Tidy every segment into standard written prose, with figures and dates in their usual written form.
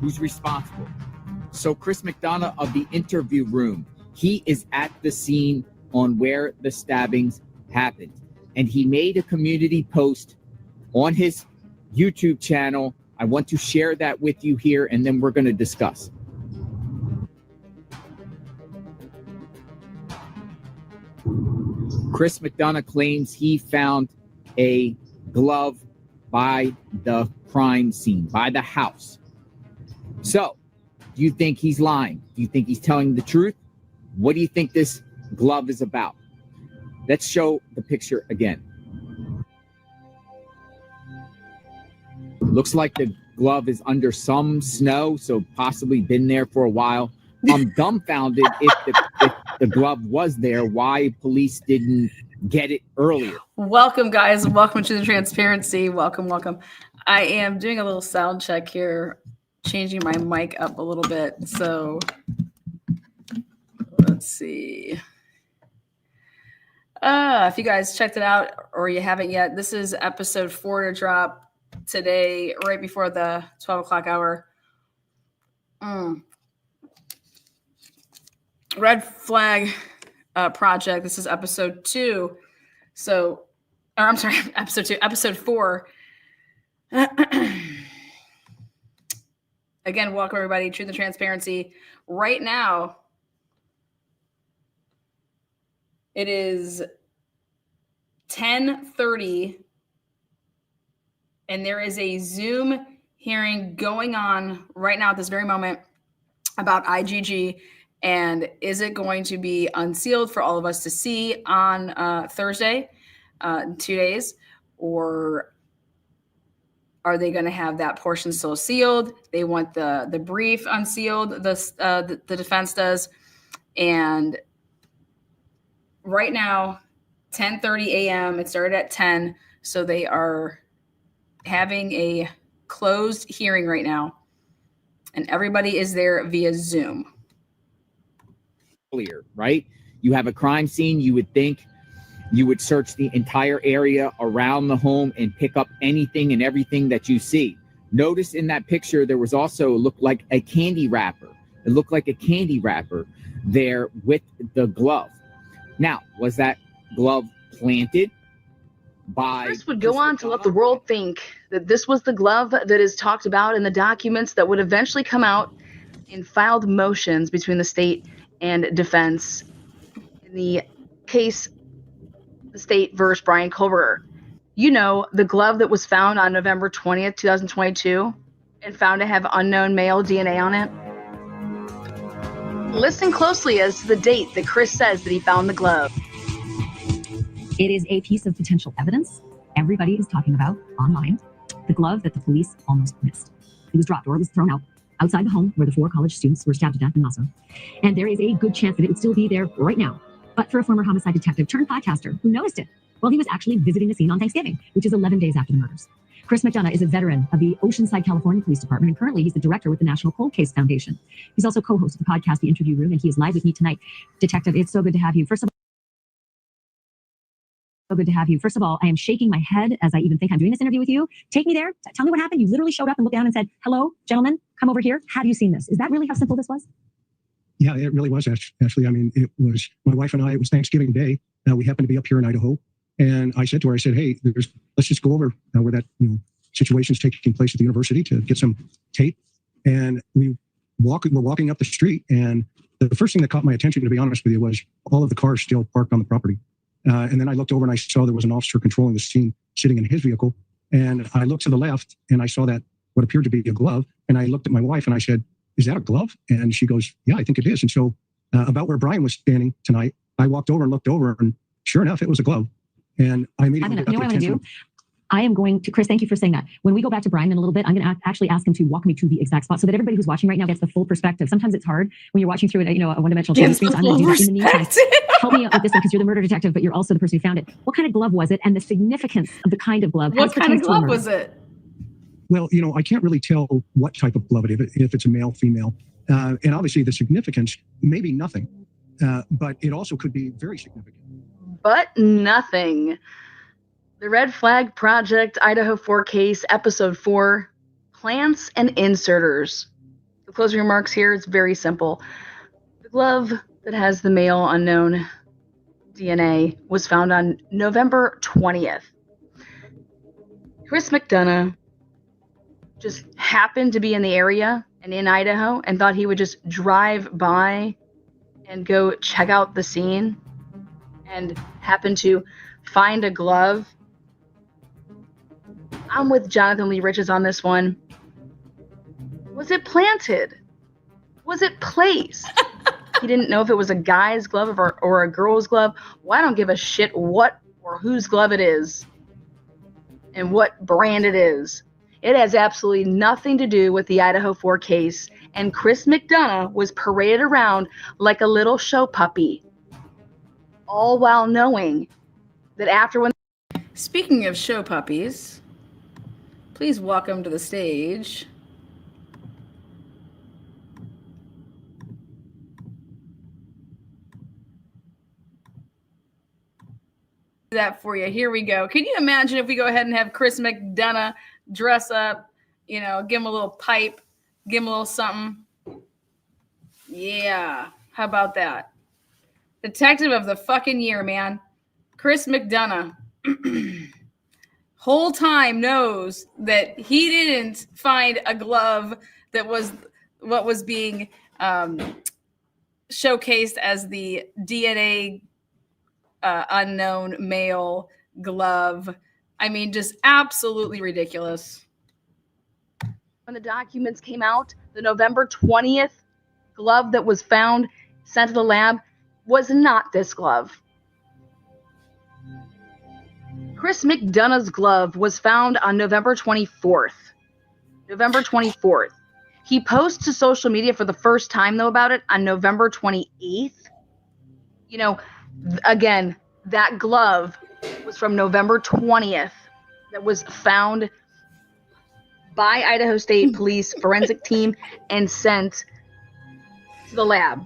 Who's responsible? So Chris McDonough of the interview room, he is at the scene on where the stabbings happened. And he made a community post on his YouTube channel. I want to share that with you here, and then we're going to discuss. Chris McDonough claims he found a glove by the crime scene, by the house. So, do you think he's lying? Do you think he's telling the truth? What do you think this glove is about? Let's show the picture again. Looks like the glove is under some snow, so possibly been there for a while. I'm dumbfounded if the glove was there, why police didn't get it earlier. Welcome, guys. Welcome to the transparency. Welcome. I am doing a little sound check here, changing my mic up a little bit. So let's see. If you guys checked it out or you haven't yet, this is episode 4 to drop today, right before the 12 o'clock hour. Red Flag Project. This is episode 2. So, or I'm sorry, episode 2, episode 4. Again, welcome everybody. Truth and transparency. Right now, it is 10:30, and there is a Zoom hearing going on right now at this very moment about IGG. And is it going to be unsealed for all of us to see on Thursday, 2 days? Or are they going to have that portion still sealed? They want the brief unsealed, the defense does. And right now, 10:30 a.m., it started at 10. So they are having a closed hearing right now. And everybody is there via Zoom. Clear, right? You have a crime scene. You would think you would search the entire area around the home and pick up anything and everything that you see. Notice in that picture, there was also looked like a candy wrapper. It looked like a candy wrapper there with the glove. Now, was that glove planted by... Chris would go on to let the world think that this was the glove that is talked about in the documents that would eventually come out in filed motions between the state and defense in the case, the state versus Brian Culver. You know, the glove that was found on November 20th, 2022, and found to have unknown male DNA on it. Listen closely as to the date that Chris says that he found the glove. It is a piece of potential evidence everybody is talking about online. The glove that the police almost missed. It was dropped, or it was thrown out outside the home where the 4 college students were stabbed to death in Nassau. And there is a good chance that it would still be there right now. But for a former homicide detective turned podcaster who noticed it while he was actually visiting the scene on Thanksgiving, which is 11 days after the murders. Chris McDonough is a veteran of the Oceanside, California Police Department, and currently he's the director with the National Cold Case Foundation. He's also co-host of the podcast, The Interview Room, and he is live with me tonight. Detective, it's so good to have you. First of all, I am shaking my head as I even think I'm doing this interview with you. Take me there. Tell me what happened. You literally showed up and looked down and said, "Hello, gentlemen, come over here. Have you seen this?" Is that really how simple this was? Yeah, it really was, Ashley. I mean, it was my wife and I, it was Thanksgiving Day. We happened to be up here in Idaho. And I said to her, hey, let's just go over where that situation's taking place at the university to get some tape. And we're walking up the street. And the first thing that caught my attention, to be honest with you, was all of the cars still parked on the property. And then I looked over and I saw there was an officer controlling the scene sitting in his vehicle. And I looked to the left and I saw that what appeared to be a glove. And I looked at my wife and I said, "Is that a glove?" And she goes, "Yeah, I think it is." And so about where Brian was standing tonight, I walked over and looked over, and sure enough, it was a glove. And I immediately got the attention. You know what I'm going to do? I am going to, Chris, thank you for saying that. When we go back to Brian in a little bit, I'm going to actually ask him to walk me to the exact spot so that everybody who's watching right now gets the full perspective. Sometimes it's hard when you're watching through a one-dimensional TV screen. So I'm going to do that in the meantime. Help me out with this one because you're the murder detective, but you're also the person who found it. What kind of glove was it, and the significance of the kind of glove? What kind of glove was it? Well, I can't really tell what type of glove it is, if it's a male, female. And obviously the significance may be nothing, but it also could be very significant. But nothing. The Red Flag Project, Idaho 4 case, episode 4, plants and inserters. The closing remarks here, it's very simple. The glove that has the male unknown DNA was found on November 20th. Chris McDonough just happened to be in the area and in Idaho and thought he would just drive by and go check out the scene and happened to find a glove. I'm with Jonathan Lee Riches on this one. Was it planted? Was it placed? He didn't know if it was a guy's glove or a girl's glove. Well, I don't give a shit what or whose glove it is and what brand it is. It has absolutely nothing to do with the Idaho 4 case, and Chris McDonough was paraded around like a little show puppy, all while knowing that after when... Speaking of show puppies, please welcome to the stage that for you. Here we go. Can you imagine if we go ahead and have Chris McDonough dress up, you know, give him a little pipe, give him a little something? Yeah. How about that? Detective of the fucking year, man. Chris McDonough. Whole time knows that he didn't find a glove that was what was being showcased as the DNA unknown male glove. I mean, just absolutely ridiculous. When the documents came out, the November 20th glove that was found, sent to the lab, was not this glove. Chris McDonough's glove was found on November 24th. November 24th. He posts to social media for the first time, though, about it on November 28th. You know, again, that glove was from November 20th that was found by Idaho State Police forensic team and sent to the lab.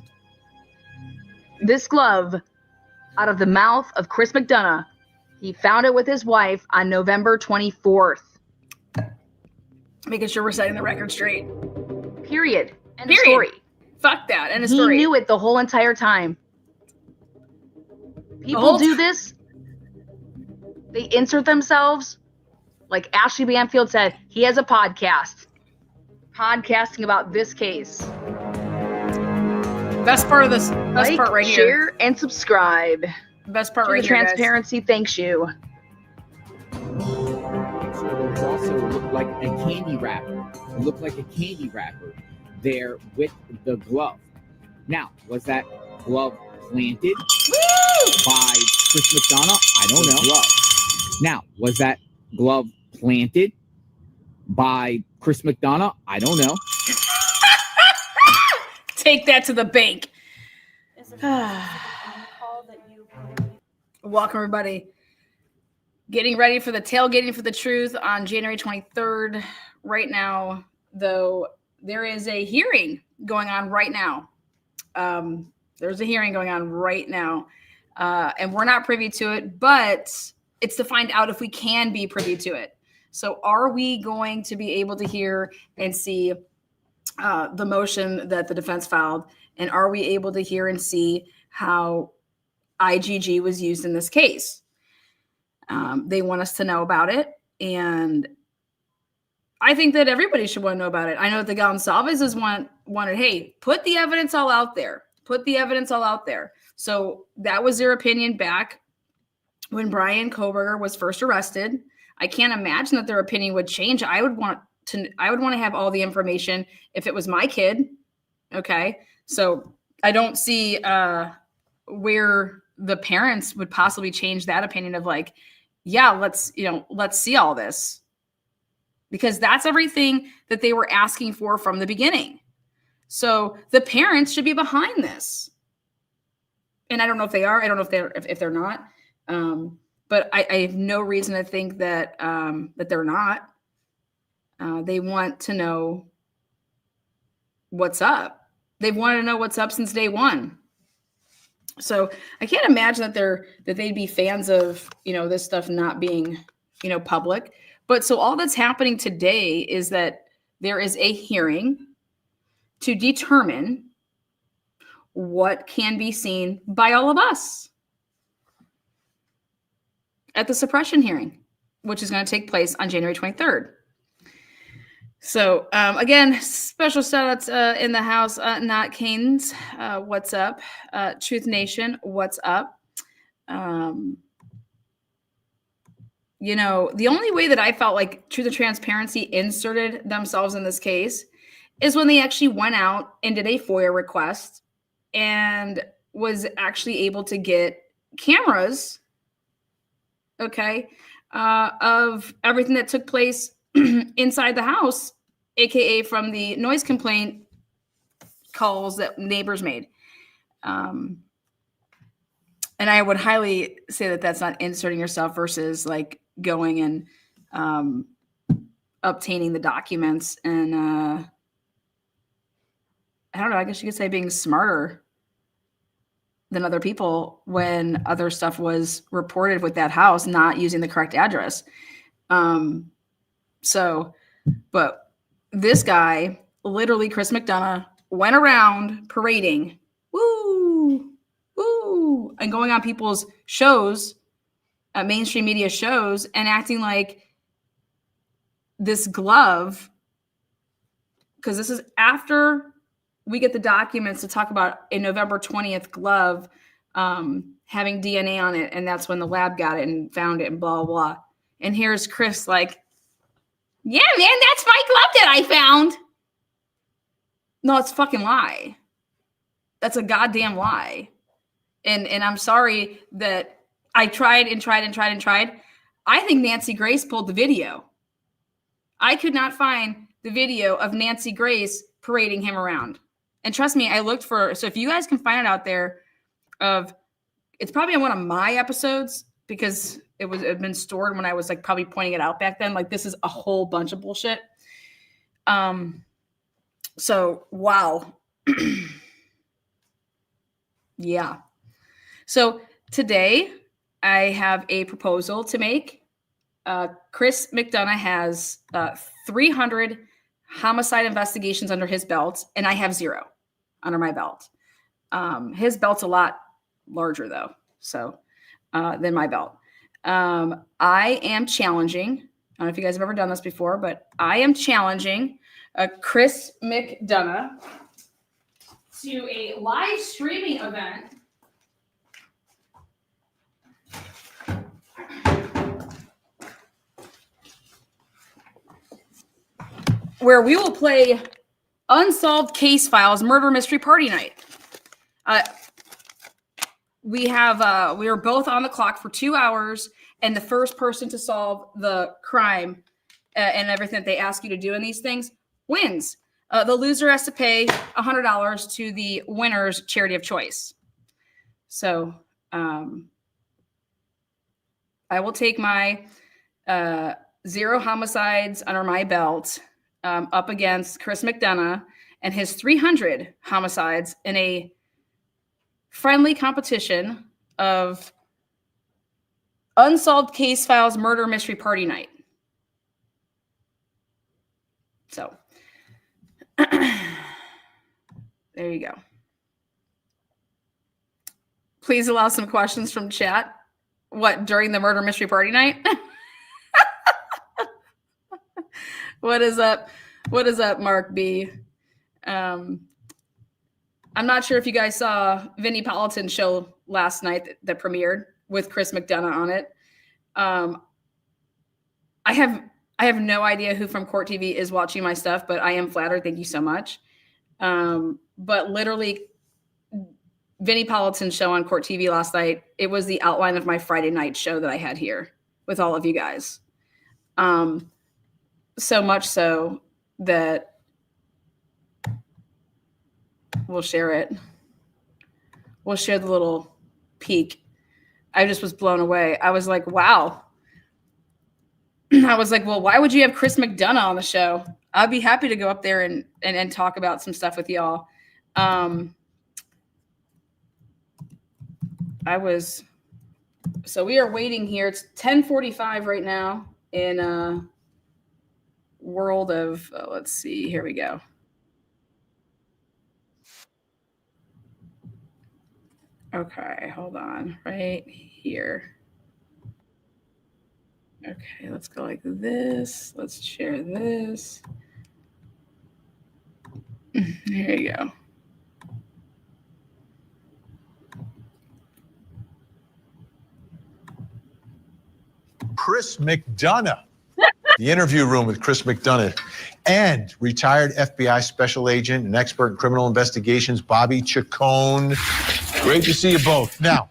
This glove, out of the mouth of Chris McDonough, he found it with his wife on November 24th. Making sure we're setting the record straight. Period. End of story. Fuck that. End of story. He knew it the whole entire time. People do this. They insert themselves. Like Ashley Banfield said, he has a podcast. Podcasting about this case. Best part of this. Best part right here. Share and subscribe. Best part To right the here, transparency, guys. thanks you. It also looked like a candy wrapper. It looked like a candy wrapper there with the glove. Now, was that glove planted by Chris McDonough? I don't know. Glove. Now, was that glove planted by Chris McDonough? I don't know. Take that to the bank. Welcome, everybody. Getting ready for the tailgating for the truth on January 23rd. Right now, though, there is a hearing going on right now. There's a hearing going on right now. And we're not privy to it, but it's to find out if we can be privy to it. So are we going to be able to hear and see the motion that the defense filed? And are we able to hear and see how IGG was used in this case? They want us to know about it. And I think that everybody should want to know about it. I know that the Gonsalveses wanted, hey, put the evidence all out there. Put the evidence all out there. So that was their opinion back when Brian Kohberger was first arrested. I can't imagine that their opinion would change. I would want to have all the information if it was my kid. Okay. So I don't see where the parents would possibly change that opinion of like, yeah, let's see all this, because that's everything that they were asking for from the beginning. So the parents should be behind this. And I don't know if they are. I don't know if they're not. But I have no reason to think that that they're not. They want to know what's up. They've wanted to know what's up since day one. So I can't imagine that they'd be fans of, this stuff not being, public. But so all that's happening today is that there is a hearing. to determine what can be seen by all of us at the suppression hearing, which is going to take place on January 23rd. So again, special shout outs in the house, Not Canes, what's up? Truth Nation, what's up? You know, the only way that I felt like Truth and Transparency inserted themselves in this case is when they actually went out and did a FOIA request and was actually able to get cameras, okay, of everything that took place inside the house, aka from the noise complaint calls that neighbors made. And I would highly say that that's not inserting yourself versus like going and obtaining the documents and I don't know, I guess you could say being smarter than other people when other stuff was reported with that house not using the correct address. But this guy, literally Chris McDonough, went around parading, woo, woo, and going on people's shows, mainstream media shows, and acting like this glove, because this is after we get the documents to talk about a November 20th glove having DNA on it, and that's when the lab got it and found it and blah, blah, blah. And here's Chris like, yeah, man, that's my glove that I found. No, it's a fucking lie. That's a goddamn lie. And I'm sorry that I tried and tried and tried and tried. I think Nancy Grace pulled the video. I could not find the video of Nancy Grace parading him around. And trust me, I looked for, so if you guys can find it out there it's probably on one of my episodes because it had been stored when I was like probably pointing it out back then. Like this is a whole bunch of bullshit. So, wow. Yeah. So today I have a proposal to make. Chris McDonough has 300 homicide investigations under his belt, and I have 0 under my belt. His belt's a lot larger though, so than my belt. I am challenging, I don't know if you guys have ever done this before, but I am challenging Chris McDonough to a live streaming event where we will play Unsolved Case Files Murder Mystery Party Night. We are both on the clock for 2 hours, and the first person to solve the crime and everything that they ask you to do in these things wins. The loser has to pay $100 to the winner's charity of choice. So I will take my 0 homicides under my belt up against Chris McDonough and his 300 homicides in a friendly competition of Unsolved Case Files Murder Mystery Party Night. So there you go. Please allow some questions from chat. What, during the Murder Mystery Party Night? What is up? What is up, Mark B? I'm not sure if you guys saw Vinnie Politan's show last night that premiered with Chris McDonough on it. I have no idea who from Court TV is watching my stuff, but I am flattered. Thank you so much. But literally, Vinnie Politan's show on Court TV last night, it was the outline of my Friday night show that I had here with all of you guys. So much so that we'll share it. We'll share the little peek. I just was blown away. I was like, wow. I was like, well, why would you have Chris McDonough on the show? I'd be happy to go up there and talk about some stuff with y'all. So we are waiting here. It's 10:45 right now in world of, let's see, here we go. Okay, hold on. Right here. Okay, let's go like this. Let's share this. Here you go. Chris McDonough, the interview room with Chris McDonough, and retired FBI special agent and expert in criminal investigations, Bobby Chacon. Great to see you both. Now,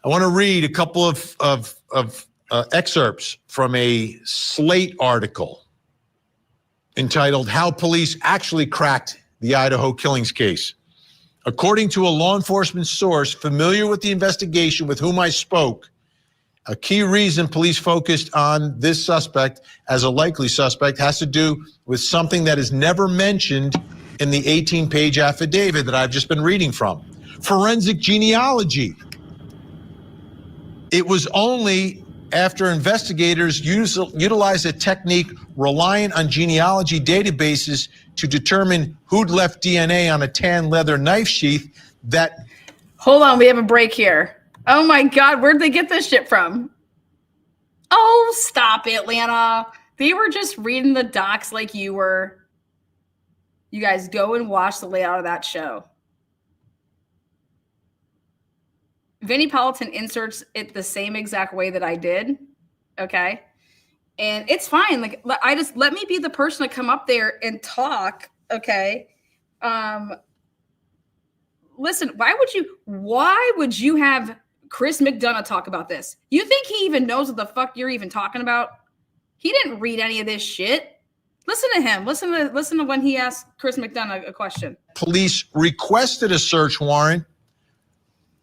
I want to read a couple of excerpts from a Slate article entitled "How Police Actually Cracked the Idaho Killings Case." According to a law enforcement source familiar with the investigation with whom I spoke, a key reason police focused on this suspect as a likely suspect has to do with something that is never mentioned in the 18-page affidavit that I've just been reading from: forensic genealogy. It was only after investigators utilized a technique reliant on genealogy databases to determine who'd left DNA on a tan leather knife sheath that... Hold on, we have a break here. Oh my God, where'd they get this shit from? Oh, stop it, Lana. They were just reading the docs like you were. You guys go and watch the layout of that show. Vinnie Politan inserts it the same exact way that I did. Okay. And it's fine. Like, I just let me be the person to come up there and talk. Okay. Listen, why would you have Chris McDonough talk about this? You think he even knows what the fuck you're even talking about? He didn't read any of this shit. Listen to him. Listen to when he asked Chris McDonough a question. Police requested a search warrant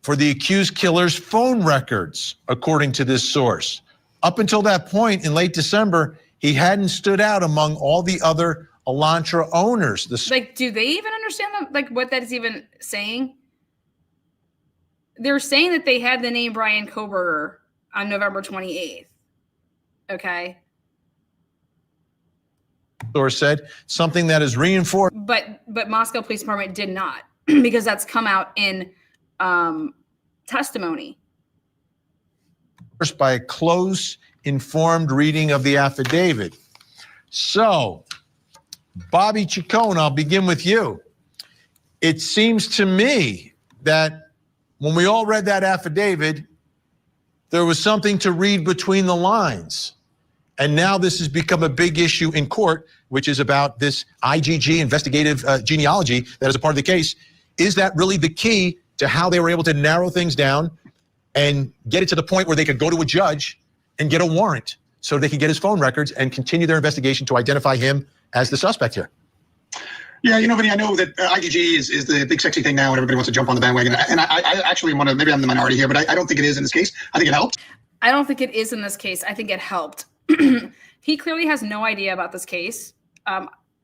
for the accused killer's phone records, according to this source. Up until that point in late December, he hadn't stood out among all the other Elantra owners. Like, do they even understand what that is even saying? They're saying that they had the name Brian Koberger on November 28th. Okay. Source said something that is reinforced. But Moscow Police Department did not, because that's come out in testimony. By a close, informed reading of the affidavit. So, Bobby Chacon, I'll begin with you. It seems to me that when we all read that affidavit, there was something to read between the lines. And now this has become a big issue in court, which is about this IGG investigative genealogy that is a part of the case. Is that really the key to how they were able to narrow things down and get it to the point where they could go to a judge and get a warrant so they could get his phone records and continue their investigation to identify him as the suspect here? Yeah, Vinny, I know that IGG is the big sexy thing now and everybody wants to jump on the bandwagon. And I actually want to, maybe I'm the minority here, but I don't think it is in this case. I think it helped. I don't think it is in this case. I think it helped. He clearly has no idea about this case.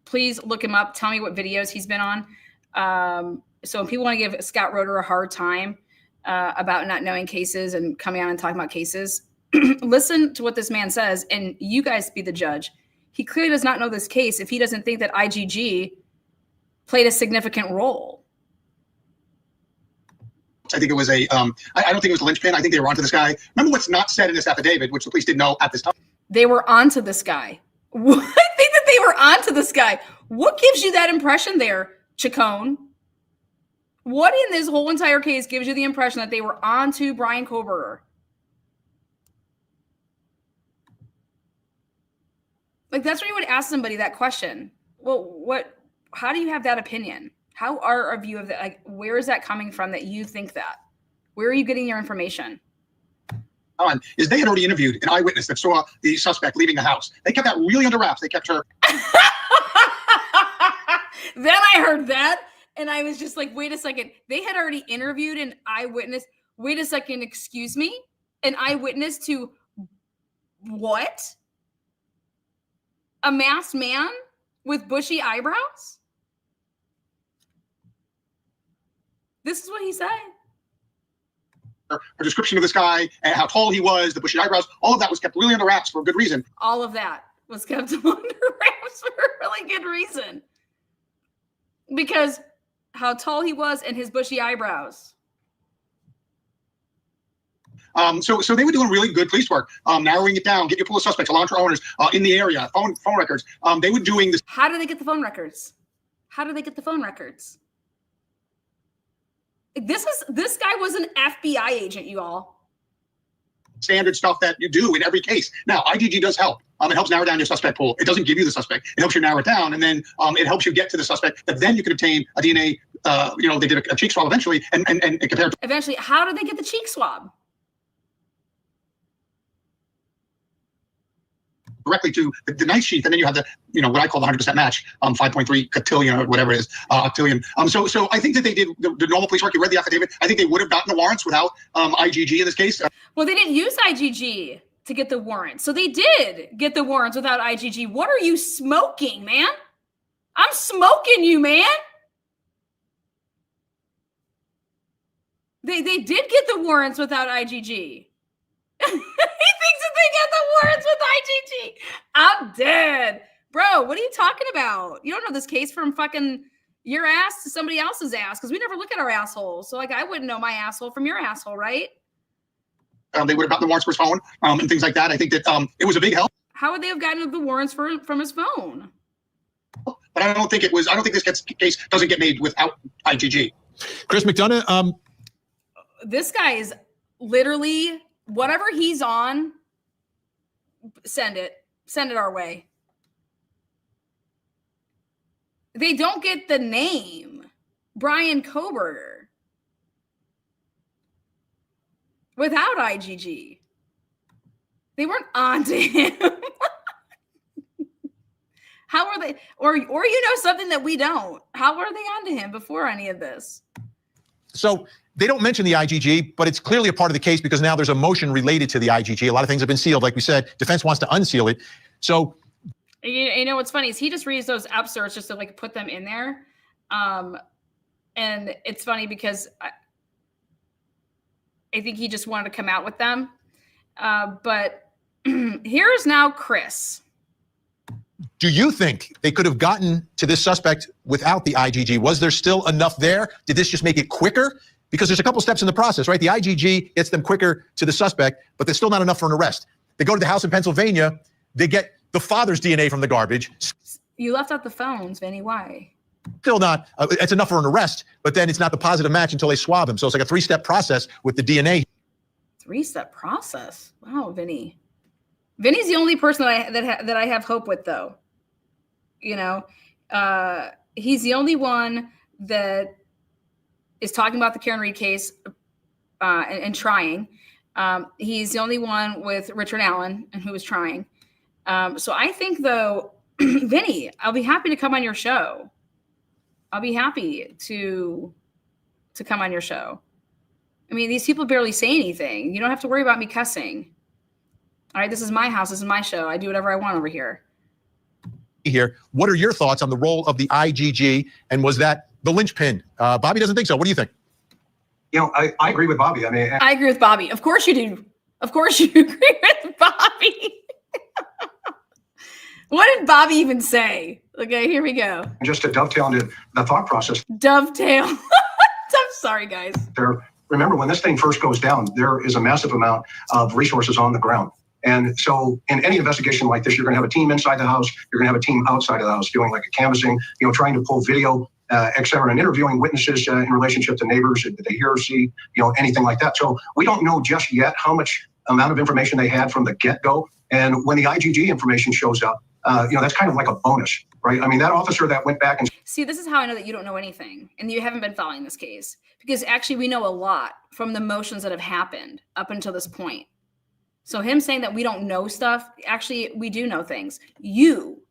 Please look him up. Tell me what videos he's been on. So when people want to give Scott Roeder a hard time about not knowing cases and coming on and talking about cases, listen to what this man says, and you guys be the judge. He clearly does not know this case if he doesn't think that IGG played a significant role. I think it was I don't think it was a linchpin. I think they were onto this guy. Remember what's not said in this affidavit, which the police didn't know at this time? They were onto this guy. I think that they were onto this guy. What gives you that impression there, Chacon? What in this whole entire case gives you the impression that they were onto Brian Koberger? Like, that's when you would ask somebody that question. Well, how do you have that opinion? How are a view of that? Like, where is that coming from that you think that? Where are you getting your information? Is they had already interviewed an eyewitness that saw the suspect leaving the house. They kept that really under wraps. They kept her. Then I heard that, and I was just like, wait a second. They had already interviewed an eyewitness. Wait a second, excuse me? An eyewitness to what? A masked man with bushy eyebrows? This is what he said. Her description of this guy and how tall he was, the bushy eyebrows, all of that was kept really under wraps for a good reason. All of that was kept under wraps for a really good reason. Because how tall he was and his bushy eyebrows. So they were doing really good police work, narrowing it down, getting your pool of suspects, Elantra owners in the area, phone records. They were doing this. How do they get the phone records? How do they get the phone records? This guy was an FBI agent, you all. Standard stuff that you do in every case. Now, IGG does help. It helps narrow down your suspect pool. It doesn't give you the suspect. It helps you narrow it down, and then it helps you get to the suspect. That then you can obtain a DNA. They did a cheek swab eventually, and compare. Eventually, how did they get the cheek swab? Directly to the nice sheath, and then you have the, what I call the 100% match, 5.3 cotillion or whatever it is, octillion. So I think that they did the normal police work. You read the affidavit. I think they would have gotten the warrants without IGG in this case. Well, they didn't use IGG to get the warrants. So they did get the warrants without IGG. What are you smoking, man? I'm smoking you, man. They did get the warrants without IGG. He thinks that they get the warrants with IGG. I'm dead. Bro, what are you talking about? You don't know this case from fucking your ass to somebody else's ass, because we never look at our assholes. So, I wouldn't know my asshole from your asshole, right? They would have gotten the warrants for his phone and things like that. I think that it was a big help. How would they have gotten the warrants from his phone? But I don't think this case doesn't get made without IGG. Chris McDonough, this guy is literally, whatever he's on, send it our way. They don't get the name Brian Koberger without IGG. They weren't on to him. How are they? Or something that we don't. How are they on to him before any of this? so they don't mention the IGG, but it's clearly a part of the case because now there's a motion related to the IGG. A lot of things have been sealed. Like we said, defense wants to unseal it. So, what's funny is he just reads those excerpts just to put them in there. And it's funny because I think he just wanted to come out with them. But here's now Chris. do you think they could have gotten to this suspect without the IGG? Was there still enough there? Did this just make it quicker? Because there's a couple steps in the process, right? The IGG gets them quicker to the suspect, but there's still not enough for an arrest. They go to the house in Pennsylvania. They get the father's DNA from the garbage. You left out the phones, Vinny. Why? Still not, it's enough for an arrest, but then it's not the positive match until they swab him. So it's like a 3-step process with the DNA. 3-step process. Wow, Vinny. Vinny's the only person that I have hope with, though. He's the only one that is talking about the Karen Reed case and trying. He's the only one with Richard Allen and who was trying. So I think, though, Vinny, I'll be happy to come on your show. I'll be happy to come on your show. I mean, these people barely say anything. You don't have to worry about me cussing. All right, this is my house. This is my show. I do whatever I want over here. What are your thoughts on the role of the IGG, and was that the linchpin? Bobby doesn't think so. What do you think? I agree with Bobby. I agree with Bobby. Of course you do. Of course you agree with Bobby. What did Bobby even say? Okay, here we go. Just to dovetail into the thought process. Dovetail. I'm sorry, guys. Remember, when this thing first goes down, there is a massive amount of resources on the ground. And so in any investigation like this, you're going to have a team inside the house. You're going to have a team outside of the house doing like a canvassing, trying to pull video, et cetera, and interviewing witnesses in relationship to neighbors. Did they hear or see, anything like that? So we don't know just yet how much amount of information they had from the get-go. And when the IGG information shows up, that's kind of like a bonus, right? I mean, that officer that went back and... See, this is how I know that you don't know anything and you haven't been following this case, because actually we know a lot from the motions that have happened up until this point. So him saying that we don't know stuff, actually we do know things. You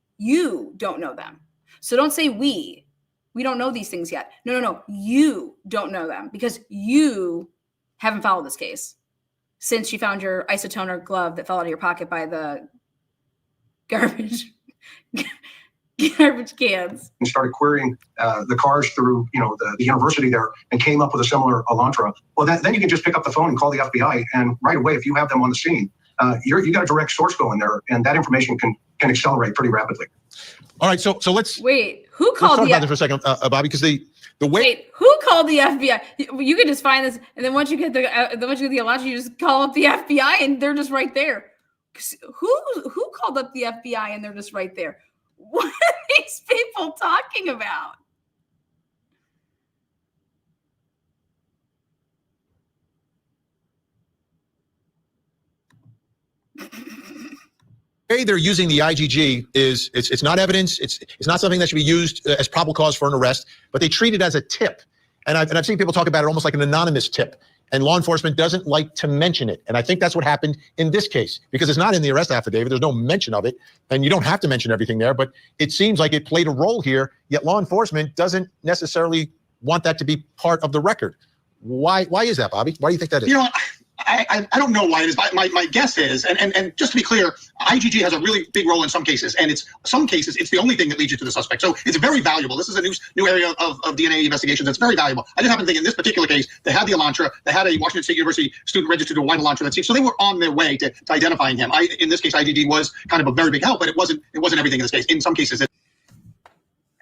don't know them. So don't say we don't know these things yet. No. You don't know them because you haven't followed this case since you found your isotoner glove that fell out of your pocket by the garbage cans. And started querying the cars through, the university there, and came up with a similar Elantra. Well, then you can just pick up the phone and call the FBI, and right away, if you have them on the scene, you got a direct source going there, and that information can accelerate pretty rapidly. All right, so let's wait. Who called let's talk about this for a second, Bobby, because The way Wait, who called the FBI? You can just find this, and then once you get the Alontra, you just call up the FBI, and they're just right there. Who called up the FBI, and they're just right there? What are these people talking about? they're using the IGG is it's not evidence. It's not something that should be used as probable cause for an arrest, but they treat it as a tip. And I've seen people talk about it almost like an anonymous tip. And law enforcement doesn't like to mention it. And I think that's what happened in this case, because it's not in the arrest affidavit. There's no mention of it. And you don't have to mention everything there, but it seems like it played a role here, yet law enforcement doesn't necessarily want that to be part of the record. Why is that, Bobby? Why do you think that is? You know, I don't know why it is. My guess is, and just to be clear, IGG has a really big role in some cases, and it's the only thing that leads you to the suspect. So it's very valuable. This is a new area of DNA investigations that's very valuable. I just happen to think in this particular case, they had the Alontra, they had a Washington State University student registered to a white Alontra, so they were on their way to identifying him. In this case, IGG was kind of a very big help, but it wasn't everything in this case. In some cases,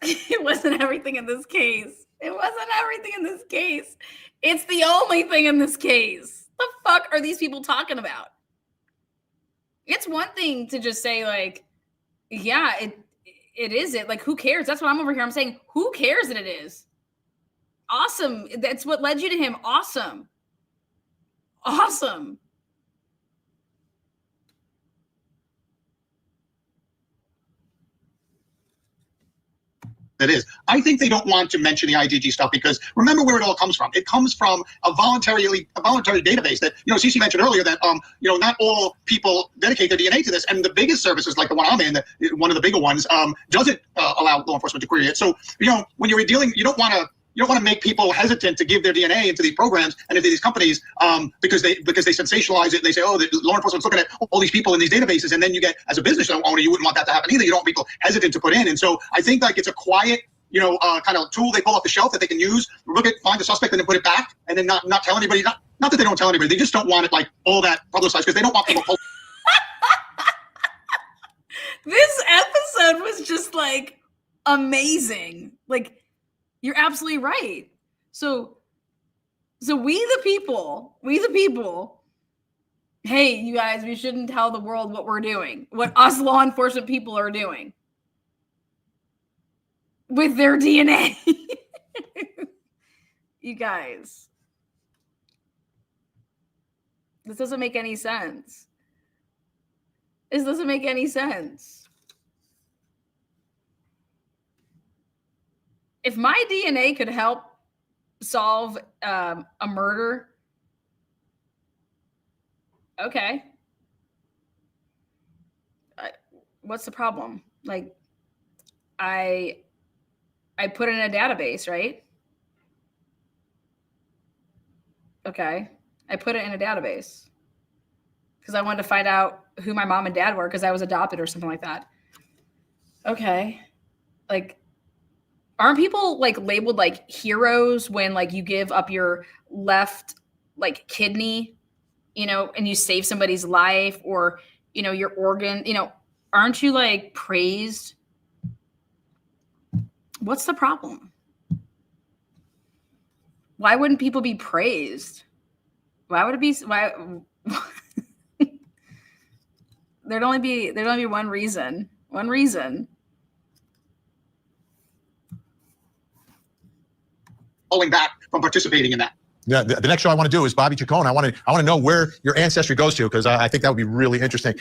it wasn't everything in this case. It wasn't everything in this case. It's the only thing in this case. The fuck are these people talking about? It's one thing to just say like, yeah, it is it. Like, who cares? That's what I'm over here. I'm saying, who cares that it is? Awesome. That's what led you to him. Awesome. Awesome. It is. I think they don't want to mention the IGG stuff because remember where it all comes from. It comes from a voluntary database that, Cece mentioned earlier that, not all people dedicate their DNA to this. And the biggest services, like the one I'm in, one of the bigger ones, doesn't allow law enforcement to query it. So, when you're dealing, you don't want to make people hesitant to give their DNA into these programs and into these companies because they sensationalize it. And they say, oh, the law enforcement's looking at all these people in these databases. And then you get, as a business owner, you wouldn't want that to happen either. You don't want people hesitant to put in. And so I think like it's a quiet, kind of tool they pull off the shelf that they can use, find the suspect and then put it back and then not tell anybody. Not that they don't tell anybody. They just don't want it like all that publicized because they don't want people. This episode was just like amazing. Like, you're absolutely right. So we the people, hey, you guys, we shouldn't tell the world what we're doing, what us law enforcement people are doing with their DNA. You guys, this doesn't make any sense. This doesn't make any sense. If my DNA could help solve a murder, okay. What's the problem? Like, I put it in a database, right? Okay. I put it in a database because I wanted to find out who my mom and dad were because I was adopted or something like that. Okay. Like, aren't people like labeled like heroes when like you give up your left like kidney, and you save somebody's life or, your organ, aren't you like praised? What's the problem? Why wouldn't people be praised? Why would it be? Why? There'd only be one reason. One reason. Pulling back from participating in that. Yeah, the next show I want to do is Bobby Chacon. I want to know where your ancestry goes to because I think that would be really interesting.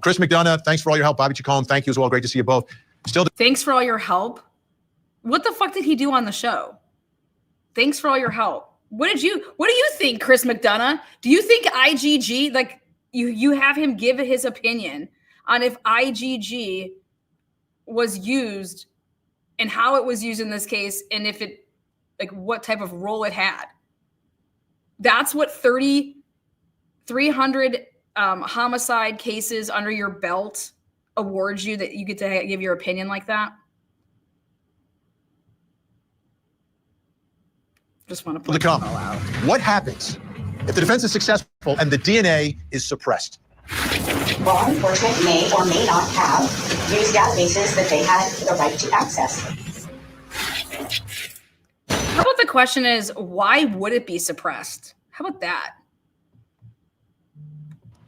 Chris McDonough, thanks for all your help. Bobby Chacon, thank you as well. Great to see you both. Thanks for all your help. What the fuck did he do on the show? Thanks for all your help. What do you think, Chris McDonough? Do you think IGG, like you have him give his opinion on if IGG was used and how it was used in this case and if it, like what type of role it had? That's what 300 homicide cases under your belt awards you, that you get to give your opinion like that. Just want to point it all out. What happens if the defense is successful and the DNA is suppressed? Law enforcement may or may not have used databases that they had the right to access. question is, why would it be suppressed? How about that?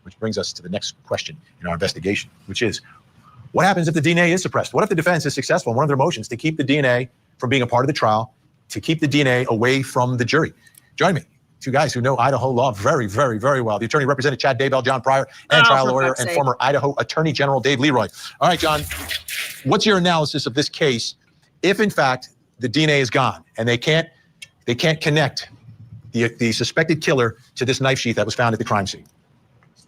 Which brings us to the next question in our investigation, which is, what happens if the DNA is suppressed? What if the defense is successful in one of their motions to keep the DNA from being a part of the trial, to keep the DNA away from the jury? Join me, two guys who know Idaho law very, very, very well. The attorney represented Chad Daybell, John Pryor, and trial lawyer and former Idaho Attorney General Dave Leroy. All right, John, what's your analysis of this case if, in fact, the DNA is gone and they can't connect the suspected killer to this knife sheath that was found at the crime scene?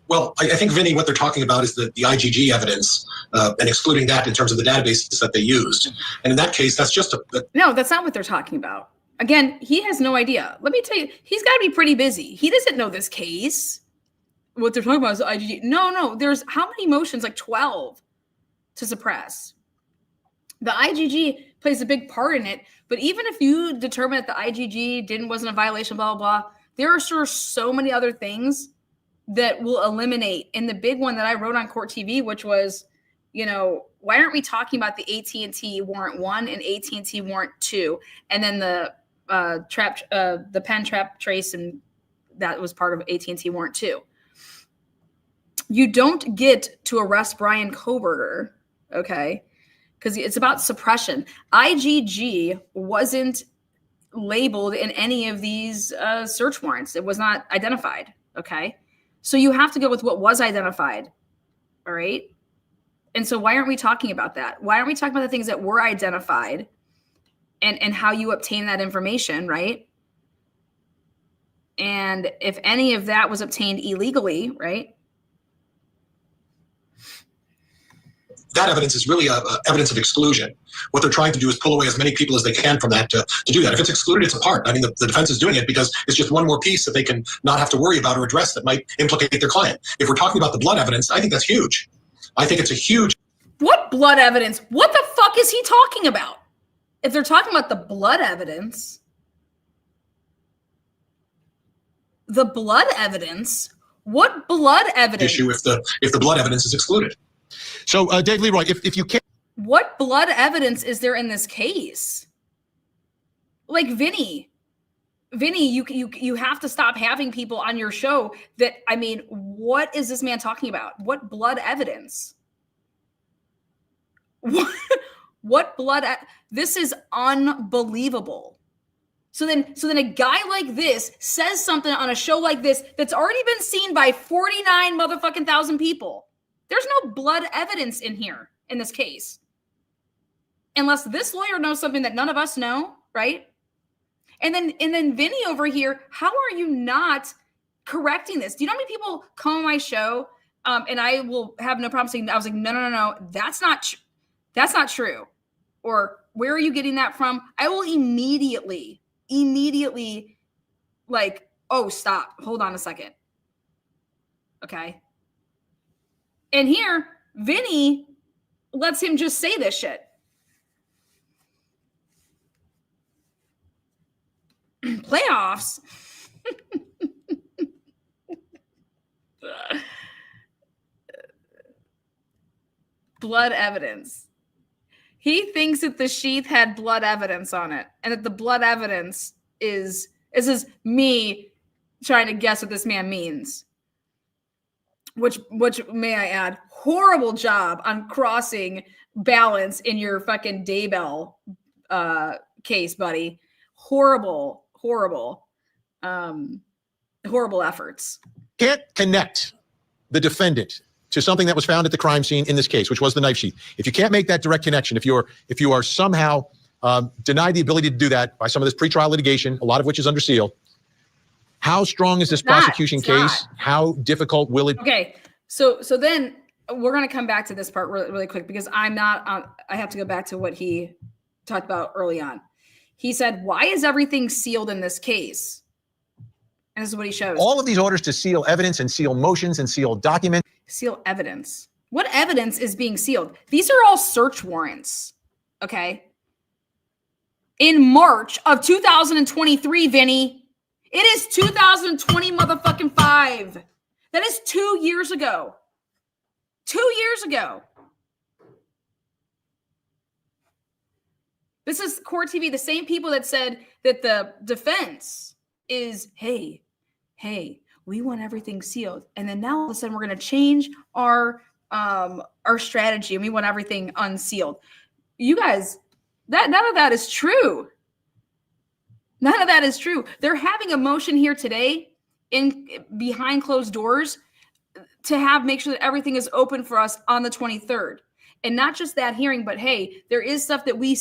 Well, I think, Vinny, what they're talking about is the IGG evidence and excluding that in terms of the databases that they used. And in that case, that's just No, that's not what they're talking about. Again, he has no idea. Let me tell you, he's got to be pretty busy. He doesn't know this case. What they're talking about is the IGG. No, there's how many motions? Like 12 to suppress. The IGG plays a big part in it. But even if you determine that the IGG wasn't a violation, blah, blah, blah, there are sure so many other things that will eliminate. And the big one that I wrote on Court TV, which was, why aren't we talking about the AT&T warrant 1 and AT&T warrant 2, and then the pen trap trace, and that was part of AT&T warrant 2. You don't get to arrest Brian Kohberger, okay? Because it's about suppression. IGG wasn't labeled in any of these search warrants. It was not identified, okay? So you have to go with what was identified, all right? And so why aren't we talking about that? Why aren't we talking about the things that were identified and how you obtain that information, right? And if any of that was obtained illegally, right? That evidence is really evidence of exclusion. What they're trying to do is pull away as many people as they can from that to do that. If it's excluded, it's a part. I mean, the defense is doing it because it's just one more piece that they can not have to worry about or address that might implicate their client. If we're talking about the blood evidence, I think that's huge. I think it's a huge... What blood evidence? What the fuck is he talking about? If they're talking about the blood evidence, what blood evidence? Issue if the blood evidence is excluded. So, Dave Leroy, if you can't... What blood evidence is there in this case? Like, Vinny, you have to stop having people on your show that, I mean, what is this man talking about? What blood evidence? What blood? This is unbelievable. So then a guy like this says something on a show like this that's already been seen by 49 motherfucking thousand people. There's no blood evidence in here in this case. Unless this lawyer knows something that none of us know, right? And then Vinny over here, how are you not correcting this? Do you know how many people come on my show and I will have no problem saying, I was like, no, that's not true. Or where are you getting that from? I will immediately like, oh, stop. Hold on a second. Okay. And here, Vinny lets him just say this shit. Playoffs. Blood evidence. He thinks that the sheath had blood evidence on it, and that the blood evidence is me trying to guess what this man means. Which may I add, horrible job on crossing balance in your fucking Daybell case, buddy. Horrible efforts. Can't connect the defendant to something that was found at the crime scene in this case, which was the knife sheath. If you can't make that direct connection, if you are somehow denied the ability to do that by some of this pretrial litigation, a lot of which is under seal, how strong is this prosecution case? How difficult will it? Okay, so then we're going to come back to this part really quick because I have to go back to what he talked about early on. He said, why is everything sealed in this case? And this is what he shows. All of these orders to seal evidence and seal motions and seal documents. Seal evidence. What evidence is being sealed? These are all search warrants, okay? In March of 2023, Vinny. It is 2020 motherfucking 5. That is 2 years ago. 2 years ago. This is Court TV, the same people that said that the defense is, hey, we want everything sealed. And then now all of a sudden we're going to change our strategy and we want everything unsealed. You guys, none of that is true. None of that is true. They're having a motion here today behind closed doors to make sure that everything is open for us on the 23rd. And not just that hearing, but hey, there is stuff that we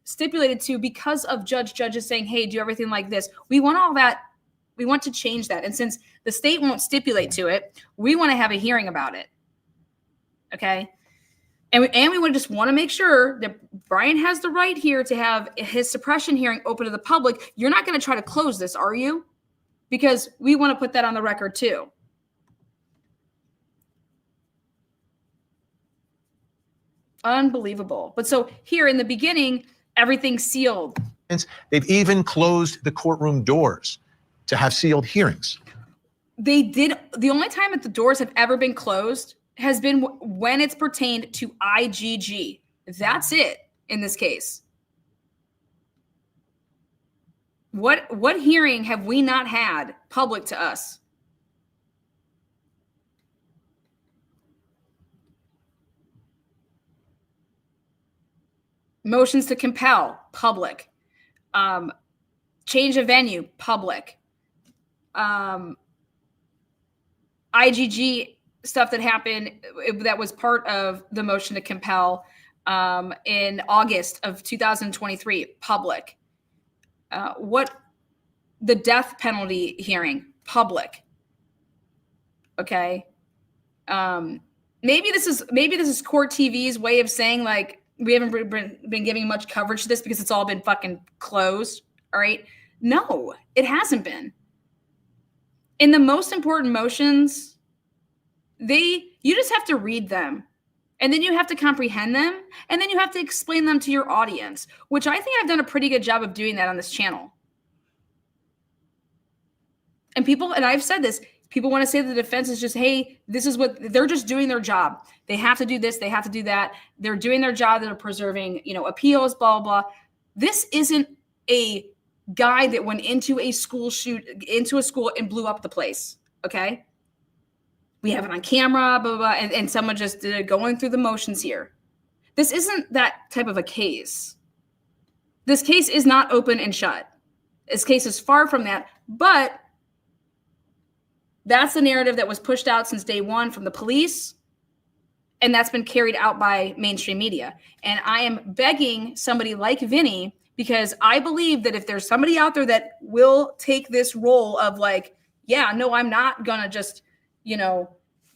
stipulated to because of judges saying, hey, do everything like this. We want all that. We want to change that. And since the state won't stipulate to it, we want to have a hearing about it. Okay. And we just want to make sure that Brian has the right here to have his suppression hearing open to the public. You're not going to try to close this, are you? Because we want to put that on the record too. Unbelievable. But so here in the beginning, everything's sealed. They've even closed the courtroom doors to have sealed hearings. They did. The only time that the doors have ever been closed has been when it's pertained to IGG. That's it in this case. What hearing have we not had public to us? Motions to compel, public. Change of venue, public. IGG stuff that happened that was part of the motion to compel in August of 2023, public. The death penalty hearing, public. Okay. Maybe this is Court TV's way of saying like we haven't been giving much coverage to this because it's all been fucking closed. All right. No, it hasn't been. In the most important motions, you just have to read them, and then you have to comprehend them, and then you have to explain them to your audience, which I think I've done a pretty good job of doing that on this channel. And I've said this, people want to say the defense is just, hey, this is what they're just doing their job. They have to do this, they have to do that. They're doing their job, they're preserving, appeals, blah, blah, blah. This isn't a guy that went into a school and blew up the place. Okay. We have it on camera, blah, blah, blah, and someone just did it going through the motions here. This isn't that type of a case. This case is not open and shut. This case is far from that, but that's the narrative that was pushed out since day one from the police, and that's been carried out by mainstream media. And I am begging somebody like Vinny, because I believe that if there's somebody out there that will take this role of like, yeah, no, I'm not going to just,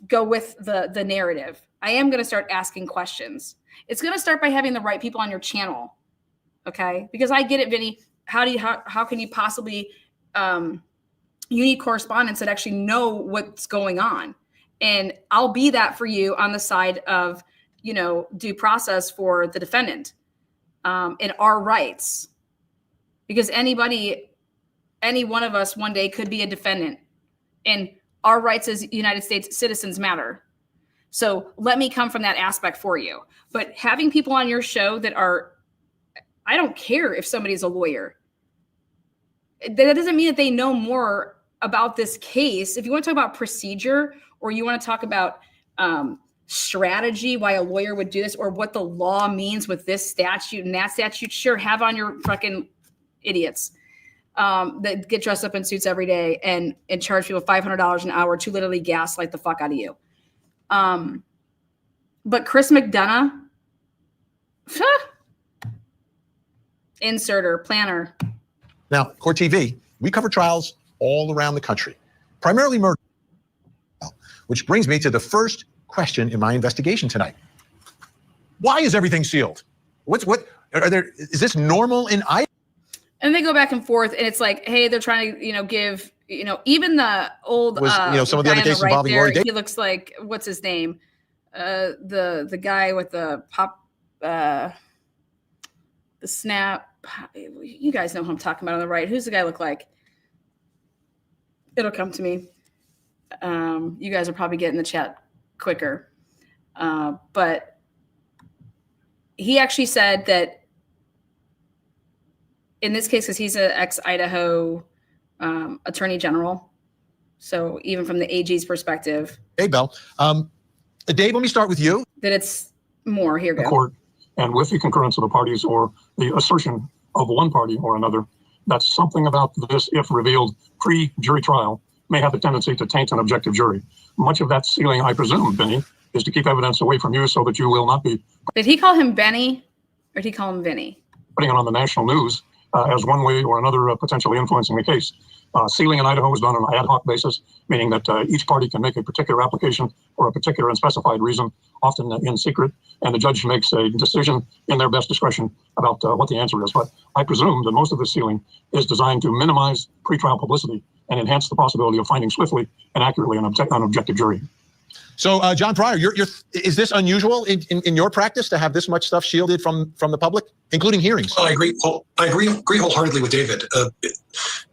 go with the narrative. I am going to start asking questions. It's going to start by having the right people on your channel. Okay. Because I get it, Vinny. How can you possibly, you need correspondents that actually know what's going on. And I'll be that for you on the side of, due process for the defendant. And our rights, because any one of us one day could be a defendant, and our rights as United States citizens matter. So let me come from that aspect for you. But having people on your show that I don't care if somebody's a lawyer. That doesn't mean that they know more about this case. If you want to talk about procedure, or you want to talk about strategy, why a lawyer would do this, or what the law means with this statute and that statute, sure, have on your fucking idiots that get dressed up in suits every day and charge people $500 an hour to literally gaslight the fuck out of you. But Chris McDonough, inserter, planner. Now, Court TV, we cover trials all around the country, primarily murder, which brings me to the first question in my investigation tonight. Why is everything sealed? Is this normal in Idaho? And they go back and forth, and it's like, hey, they're trying to, give, even the old, some of the other cases involving Lori Davis. He looks like, what's his name? The guy with the the snap. You guys know who I'm talking about on the right. Who's the guy look like? It'll come to me. You guys will probably get in the chat quicker. But he actually said that in this case, because he's an ex-Idaho attorney general. So even from the AG's perspective. Hey, Bell. Dave, let me start with you. That it's more. Here The go. court, and with the concurrence of the parties or the assertion of one party or another, that something about this, if revealed pre-jury trial, may have the tendency to taint an objective jury. Much of that sealing, I presume, Benny, is to keep evidence away from you so that you will not be Did he call him Benny or did he call him Vinny? putting it on the national news as one way or another potentially influencing the case. Sealing in Idaho is done on an ad hoc basis, meaning that each party can make a particular application for a particular unspecified reason, often in secret, and the judge makes a decision in their best discretion about what the answer is. But I presume that most of this sealing is designed to minimize pretrial publicity and enhance the possibility of finding swiftly and accurately an objective jury. So, John Pryor, is this unusual in your practice to have this much stuff shielded from the public, including hearings? Well, I agree wholeheartedly with David.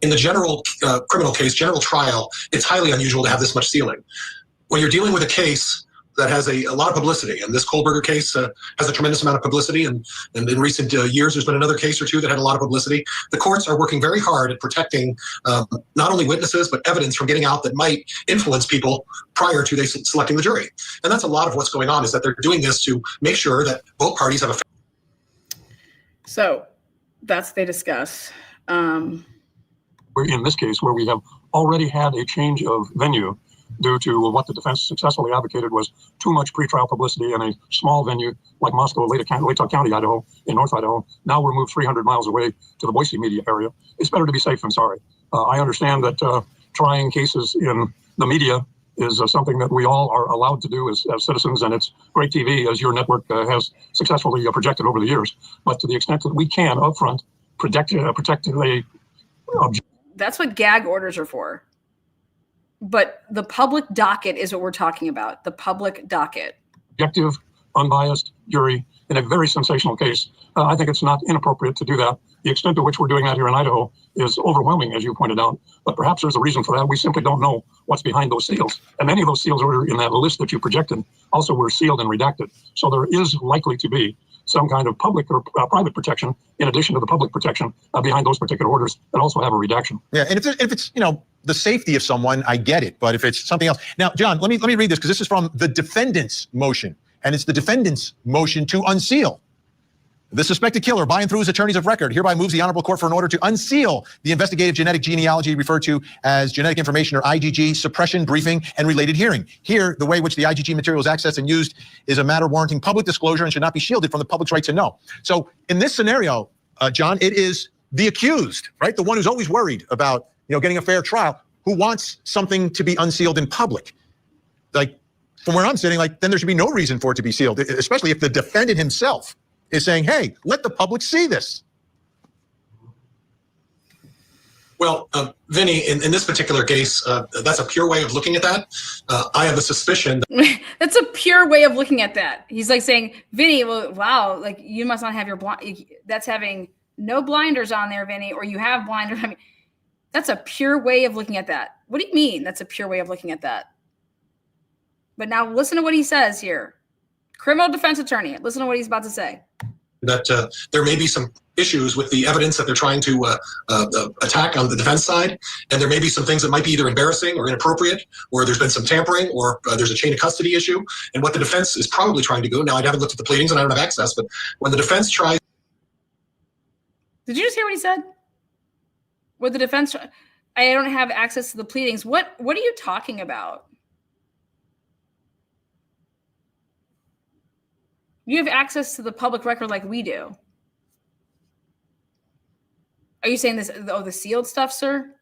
In the general criminal case, general trial, it's highly unusual to have this much sealing. When you're dealing with a case that has a lot of publicity, and this Kohlberger case has a tremendous amount of publicity, and in recent years, there's been another case or two that had a lot of publicity. The courts are working very hard at protecting not only witnesses, but evidence from getting out that might influence people prior to they selecting the jury. And that's a lot of what's going on, is that they're doing this to make sure that both parties have a. So that's what they discuss. We're in this case where we have already had a change of venue due to what the defense successfully advocated was too much pretrial publicity in a small venue like Moscow, Latah County, Idaho, in North Idaho. Now we're moved 300 miles away to the Boise media area. It's better to be safe than sorry. I understand that trying cases in the media is something that we all are allowed to do as citizens, and it's great TV, as your network has successfully projected over the years. But to the extent that we can upfront protect a That's what gag orders are for. But the public docket is what we're talking about. The public docket. objective, unbiased jury in a very sensational case. I think it's not inappropriate to do that. The extent to which we're doing that here in Idaho is overwhelming, as you pointed out. But perhaps there's a reason for that. We simply don't know what's behind those seals. And many of those seals were in that list that you projected also were sealed and redacted. So there is likely to be some kind of public or private protection in addition to the public protection behind those particular orders that also have a redaction. Yeah, and if it's the safety of someone, I get it. But if it's something else, now, John, let me read this because this is from the defendant's motion, and it's the defendant's motion to unseal. The suspected killer, by and through his attorneys of record, hereby moves the Honorable Court for an order to unseal the investigative genetic genealogy referred to as genetic information or IGG, suppression, briefing, and related hearing. Here, the way in which the IGG material is accessed and used is a matter warranting public disclosure and should not be shielded from the public's right to know. So in this scenario, John, it is the accused, right? The one who's always worried about getting a fair trial, who wants something to be unsealed in public. Like, from where I'm sitting, then there should be no reason for it to be sealed, especially if the defendant himself is saying, hey, let the public see this. Well, Vinny, in this particular case, that's a pure way of looking at that. I have a suspicion that That's a pure way of looking at that. He's like saying, Vinny, well, wow, you must not have your blind. That's having no blinders on there, Vinny, or you have blinders. I mean, that's a pure way of looking at that. What do you mean that's a pure way of looking at that? But now listen to what he says here. Criminal defense attorney, listen to what he's about to say. that there may be some issues with the evidence that they're trying to attack on the defense side, and there may be some things that might be either embarrassing or inappropriate, or there's been some tampering, or there's a chain of custody issue. And what the defense is probably trying to do, now I haven't looked at the pleadings and I don't have access, but when the defense tries... Did you just hear what he said? With the defense, I don't have access to the pleadings. What are you talking about? You have access to the public record like we do. Are you saying this? Oh, the sealed stuff, sir?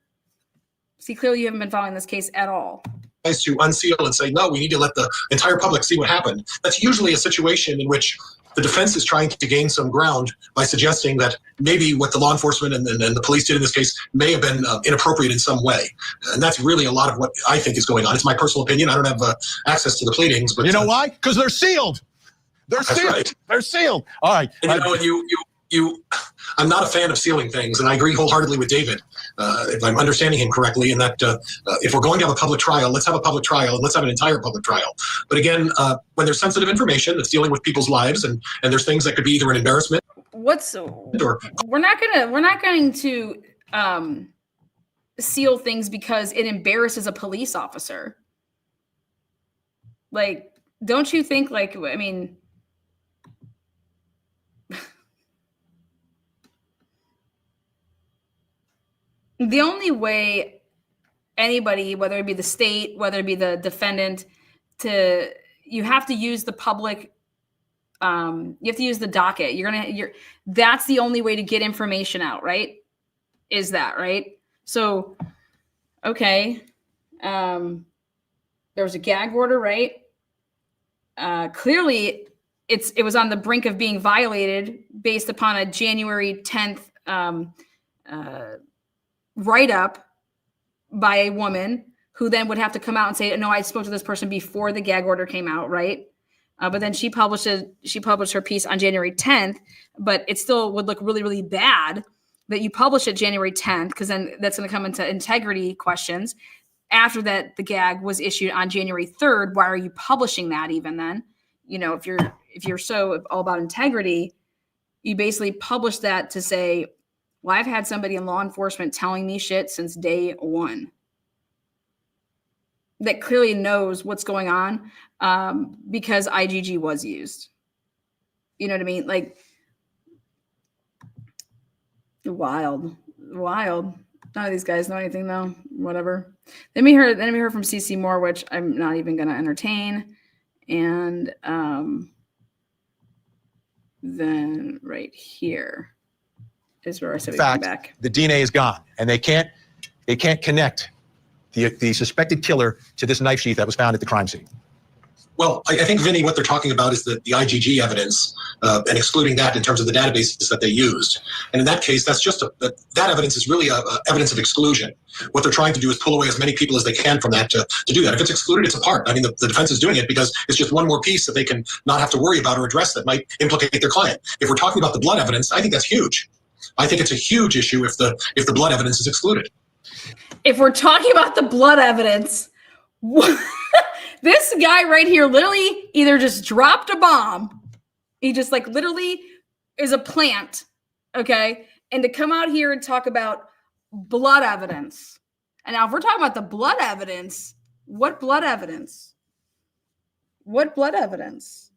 See, clearly you haven't been following this case at all. To unseal and say, no, we need to let the entire public see what happened. That's usually a situation in which the defense is trying to gain some ground by suggesting that maybe what the law enforcement and the police did in this case may have been inappropriate in some way. And that's really a lot of what I think is going on. It's my personal opinion. I don't have access to the pleadings. But you know why? Because they're sealed. They're sealed. Right. They're sealed. All right. And I'm not a fan of sealing things, and I agree wholeheartedly with David, if I'm understanding him correctly, in that if we're going to have a public trial, let's have a public trial, and let's have an entire public trial. But again, when there's sensitive information that's dealing with people's lives, and there's things that could be either an embarrassment. we're not going to seal things because it embarrasses a police officer. Like, don't you think, like, I mean, the only way anybody, whether it be the state, whether it be the defendant, you have to use the public, you have to use the docket. That's the only way to get information out, right? Is that right? So, okay. There was a gag order, right? Clearly it was on the brink of being violated based upon a January 10th write-up by a woman who then would have to come out and say, no, I spoke to this person before the gag order came out, right? But then she published her piece on January 10th, but it still would look really, really bad that you publish it January 10th, because then that's going to come into integrity questions. After that, the gag was issued on January 3rd. Why are you publishing that even then? You know, if you're so all about integrity, you basically publish that to say, well, I've had somebody in law enforcement telling me shit since day one that clearly knows what's going on, because IGG was used. You know what I mean? Like, wild. None of these guys know anything though. Whatever. Then we heard from CC Moore, which I'm not even going to entertain. And then right here is where I said we come back. The DNA is gone, and they can't connect the suspected killer to this knife sheath that was found at the crime scene. Well, I think, Vinny, what they're talking about is the IGG evidence and excluding that in terms of the databases that they used. And in that case, that's just that evidence is really evidence of exclusion. What they're trying to do is pull away as many people as they can from that to do that. If it's excluded, it's a part. I mean, the defense is doing it because it's just one more piece that they can not have to worry about or address that might implicate their client. If we're talking about the blood evidence, I think that's huge. I think it's a huge issue if the blood evidence is excluded. If we're talking about the blood evidence, this guy right here literally either just dropped a bomb. He just like literally is a plant. Okay. And to come out here and talk about blood evidence. And now if we're talking about the blood evidence, what blood evidence? What blood evidence?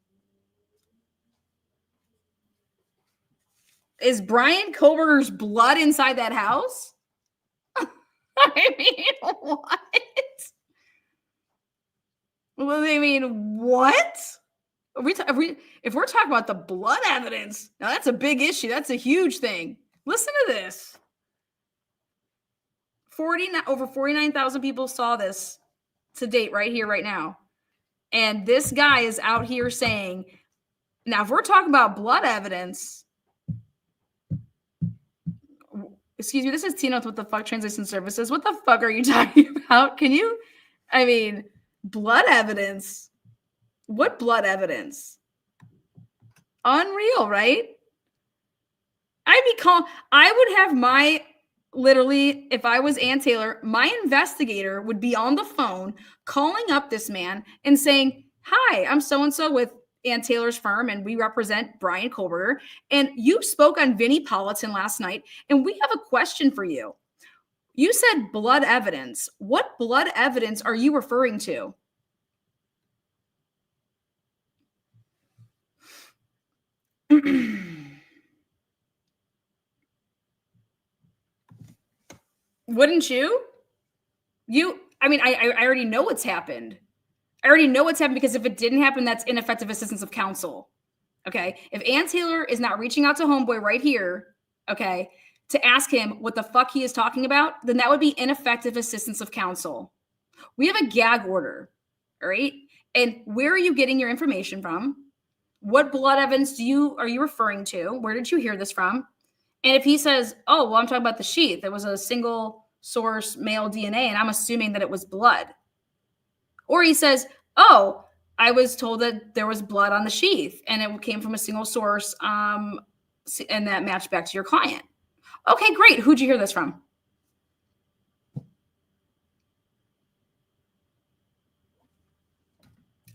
Is Brian Koberger's blood inside that house? I mean, what? Well, I mean, what? If we're talking about the blood evidence, now that's a big issue. That's a huge thing. Listen to this. Over 49,000 people saw this to date right here, right now. And this guy is out here saying, now if we're talking about blood evidence, excuse me, this is Tina with What the Fuck Translation Services. What the fuck are you talking about? Blood evidence? What blood evidence? Unreal, right? I would have literally, if I was Ann Taylor, my investigator would be on the phone calling up this man and saying, hi, I'm so-and-so with Ann Taylor's firm, and we represent Brian Koberger. And you spoke on Vinnie Politan last night, and we have a question for you. You said blood evidence. What blood evidence are you referring to? Wouldn't you? I already know what's happened. I already know what's happened because if it didn't happen, that's ineffective assistance of counsel. Okay. If Ann Taylor is not reaching out to homeboy right here, okay, to ask him what the fuck he is talking about, then that would be ineffective assistance of counsel. We have a gag order, all right? And where are you getting your information from? What blood evidence are you referring to? Where did you hear this from? And if he says, oh, well, I'm talking about the sheath. It was a single source male DNA, and I'm assuming that it was blood. Or he says, oh, I was told that there was blood on the sheath, and it came from a single source, and that matched back to your client. Okay, great. Who'd you hear this from?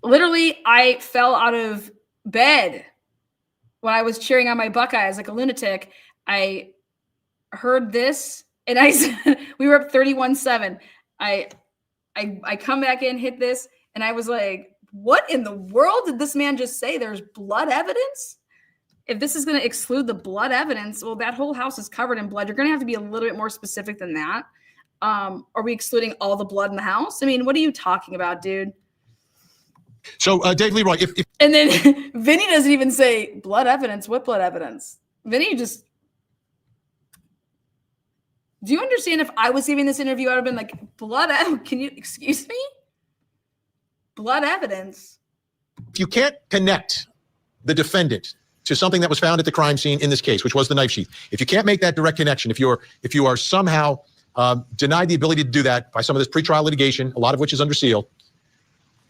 Literally, I fell out of bed when I was cheering on my Buckeyes like a lunatic, I heard this and I said, we were up 31-7. I come back in, hit this, and I was like, what in the world did this man just say? There's blood evidence? If this is going to exclude the blood evidence, well, that whole house is covered in blood. You're going to have to be a little bit more specific than that. Are we excluding all the blood in the house? I mean, what are you talking about, dude? So, Dave Leroy, if And then Vinny doesn't even say blood evidence. What blood evidence? Vinny just... Do you understand if I was giving this interview, I would have been like, blood evidence? Can you, excuse me? Blood evidence? you can't connect the defendant to something that was found at the crime scene in this case, which was the knife sheath, if you can't make that direct connection, if you are somehow denied the ability to do that by some of this pretrial litigation, a lot of which is under seal,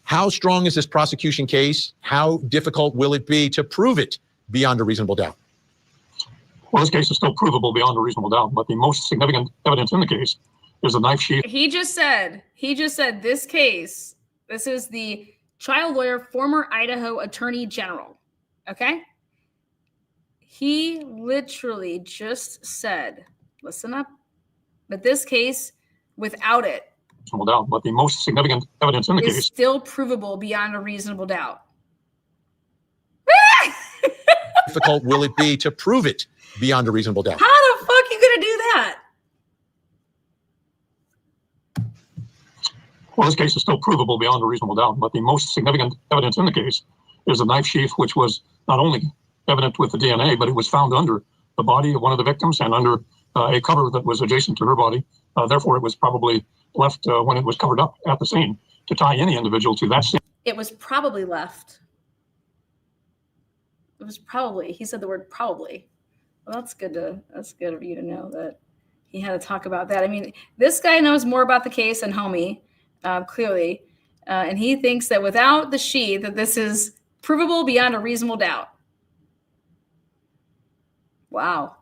how strong is this prosecution case? How difficult will it be to prove it beyond a reasonable doubt? Well, this case is still provable beyond a reasonable doubt, but the most significant evidence in the case is the knife sheath. He just said this case, this is the trial lawyer, former Idaho Attorney General. Okay? He literally just said, listen up, that this case, without it, reasonable doubt, but the most significant evidence in the is case still provable beyond a reasonable doubt. Difficult will it be to prove it beyond a reasonable doubt? How the fuck are you gonna do that? Well, this case is still provable beyond a reasonable doubt, but the most significant evidence in the case is the knife sheath, which was not only evident with the DNA, but it was found under the body of one of the victims and under a cover that was adjacent to her body. Therefore, it was probably left when it was covered up at the scene to tie any individual to that scene. It was probably left. It was probably, he said the word probably. Well, that's good of you to know that he had to talk about that. I mean, this guy knows more about the case than homie, clearly. And he thinks that without the sheath, that this is provable beyond a reasonable doubt. Wow.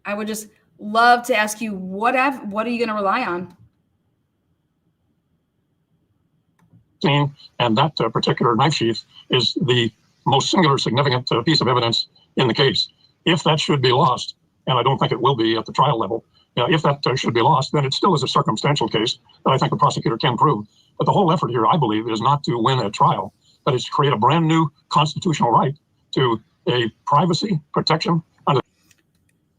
I would just love to ask you, what are you going to rely on? Scene, and that particular knife sheath is the most singular significant piece of evidence in the case. If that should be lost, and I don't think it will be at the trial level, if that should be lost, then it still is a circumstantial case that I think the prosecutor can prove. But the whole effort here, I believe, is not to win a trial, but it's to create a brand new constitutional right to a privacy protection under.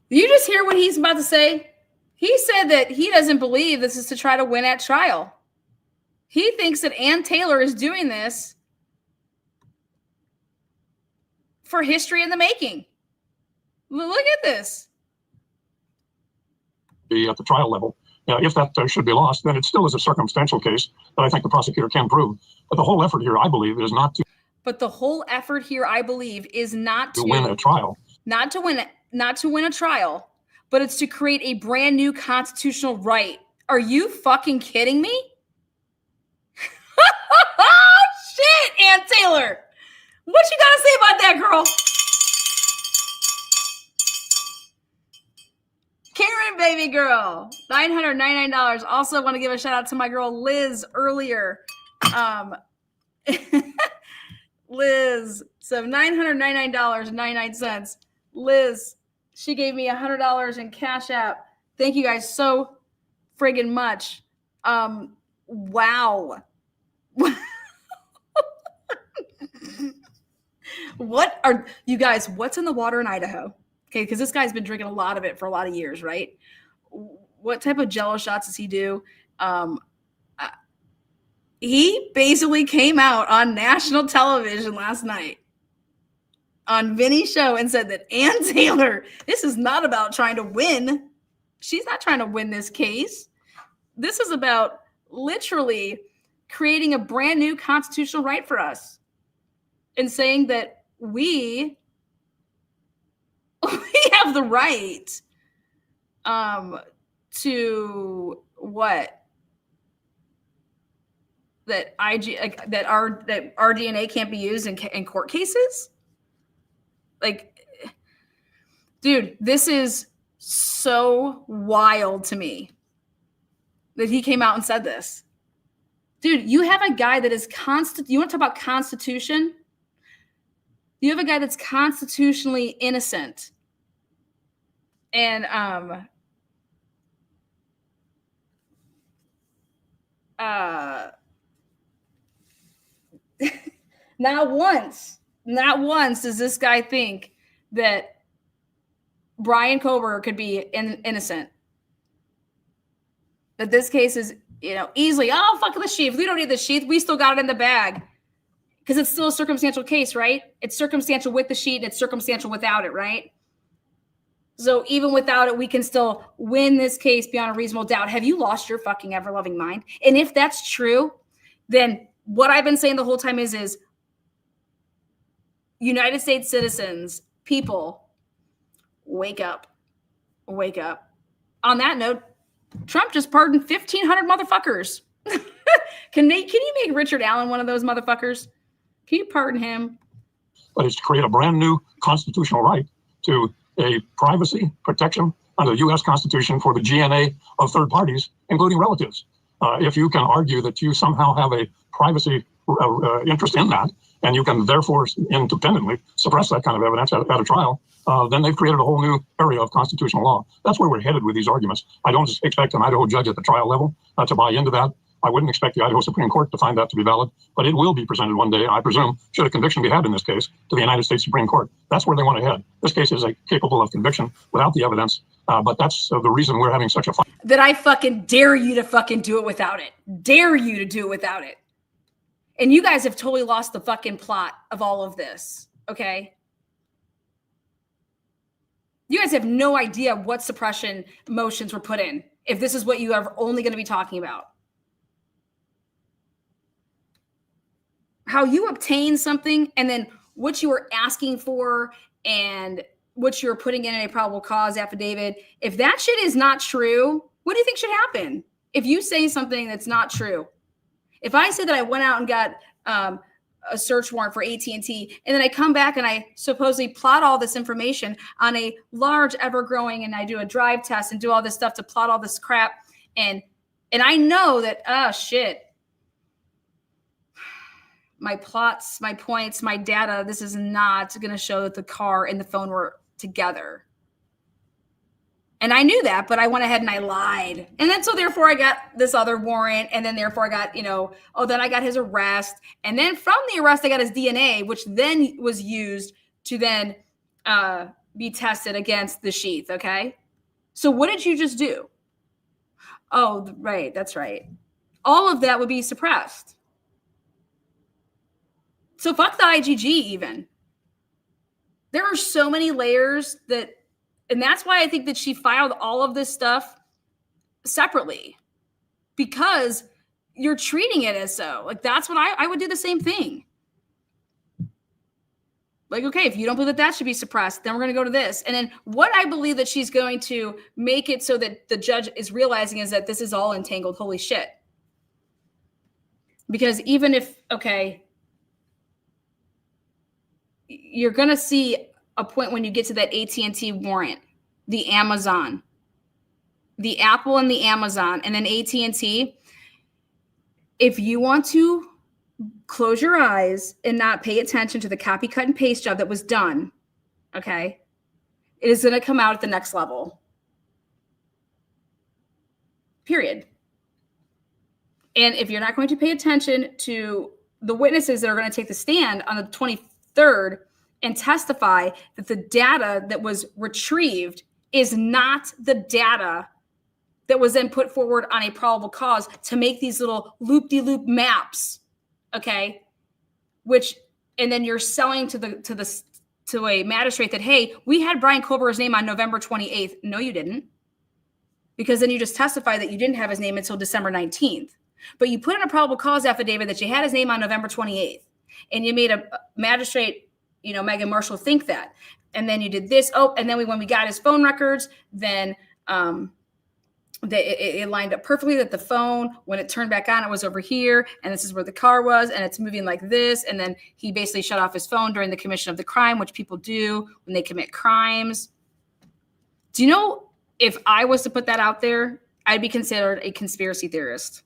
Did you just hear what he's about to say? He said that he doesn't believe this is to try to win at trial. He thinks that Ann Taylor is doing this for history in the making. Look at this. At the trial level. If that should be lost, then it still is a circumstantial case that I think the prosecutor can prove. But the whole effort here, I believe, is not to. But the whole effort here, I believe, is not to win a trial. Not to win a trial, but it's to create a brand new constitutional right. Are you fucking kidding me? Oh, shit, Ann Taylor. What you got to say about that, girl? Karen, baby girl, $999. Also want to give a shout out to my girl Liz earlier. Liz, so $999.99. Liz, she gave me $100 in Cash App. Thank you guys so friggin' much. Wow. What are you guys? What's in the water in Idaho? Okay, because this guy's been drinking a lot of it for a lot of years, right? What type of Jello shots does he do? He basically came out on national television last night on Vinny's show and said that Ann Taylor, this is not about trying to win. She's not trying to win this case. This is about literally creating a brand new constitutional right for us and saying that we have the right to what? That that our DNA can't be used in court cases? Like, dude, this is so wild to me that he came out and said this. Dude, you have a guy that is you want to talk about Constitution? You have a guy that's constitutionally innocent. And not once does this guy think that Brian Kober could be innocent. That this case is, easily, oh, fuck the sheath. We don't need the sheath. We still got it in the bag. Because it's still a circumstantial case, right? It's circumstantial with the sheet and it's circumstantial without it, right? So even without it, we can still win this case beyond a reasonable doubt. Have you lost your fucking ever-loving mind? And if that's true, then what I've been saying the whole time is United States citizens, people, wake up. Wake up. On that note, Trump just pardoned 1,500 motherfuckers. Can you make Richard Allen one of those motherfuckers? Can you pardon him? But it's to create a brand new constitutional right to a privacy protection under the U.S. Constitution for the GNA of third parties, including relatives. If you can argue that you somehow have a privacy interest in that, and you can therefore independently suppress that kind of evidence at a trial, then they've created a whole new area of constitutional law. That's where we're headed with these arguments. I don't expect an Idaho judge at the trial level to buy into that. I wouldn't expect the Idaho Supreme Court to find that to be valid, but it will be presented one day, I presume, should a conviction be had in this case, to the United States Supreme Court. That's where they want to head. This case is capable of conviction without the evidence, but that's the reason we're having such a fight. That I fucking dare you to fucking do it without it. Dare you to do it without it. And you guys have totally lost the fucking plot of all of this, okay? You guys have no idea what suppression motions were put in, if this is what you are only going to be talking about. How you obtain something and then what you were asking for and what you're putting in a probable cause affidavit. If that shit is not true, what do you think should happen? If you say something that's not true, if I say that I went out and got a search warrant for AT&T, and then I come back and I supposedly plot all this information on a large ever-growing, and I do a drive test and do all this stuff to plot all this crap, and I know that, oh, shit, my plots, my points, my data, this is not going to show that the car and the phone were together. And I knew that, but I went ahead and I lied. And then so therefore I got this other warrant. And then therefore I got, then I got his arrest. And then from the arrest, I got his DNA, which then was used to then be tested against the sheath. Okay. So what did you just do? Oh, right. That's right. All of that would be suppressed. So fuck the IGG even. There are so many layers and that's why I think that she filed all of this stuff separately, because you're treating it as so. Like, that's what I would do the same thing. Like, okay, if you don't believe that should be suppressed, then we're going to go to this. And then what I believe that she's going to make it so that the judge is realizing is that this is all entangled. Holy shit. Because even if, okay, you're going to see a point when you get to that AT&T warrant, the Amazon, the Apple and the Amazon, and then AT&T. If you want to close your eyes and not pay attention to the copy, cut, and paste job that was done, okay, it is going to come out at the next level. Period. And if you're not going to pay attention to the witnesses that are going to take the stand on the 23rd and testify that the data that was retrieved is not the data that was then put forward on a probable cause to make these little loop-de-loop maps, okay? And then you're selling to a magistrate that, hey, we had Brian Kober's name on November 28th. No, you didn't. Because then you just testify that you didn't have his name until December 19th. But you put in a probable cause affidavit that you had his name on November 28th. And you made a magistrate, Megan Marshall, think that. And then you did this. Oh, and then when we got his phone records, then it lined up perfectly that the phone, when it turned back on, it was over here. And this is where the car was. And it's moving like this. And then he basically shut off his phone during the commission of the crime, which people do when they commit crimes. Do you know, if I was to put that out there, I'd be considered a conspiracy theorist.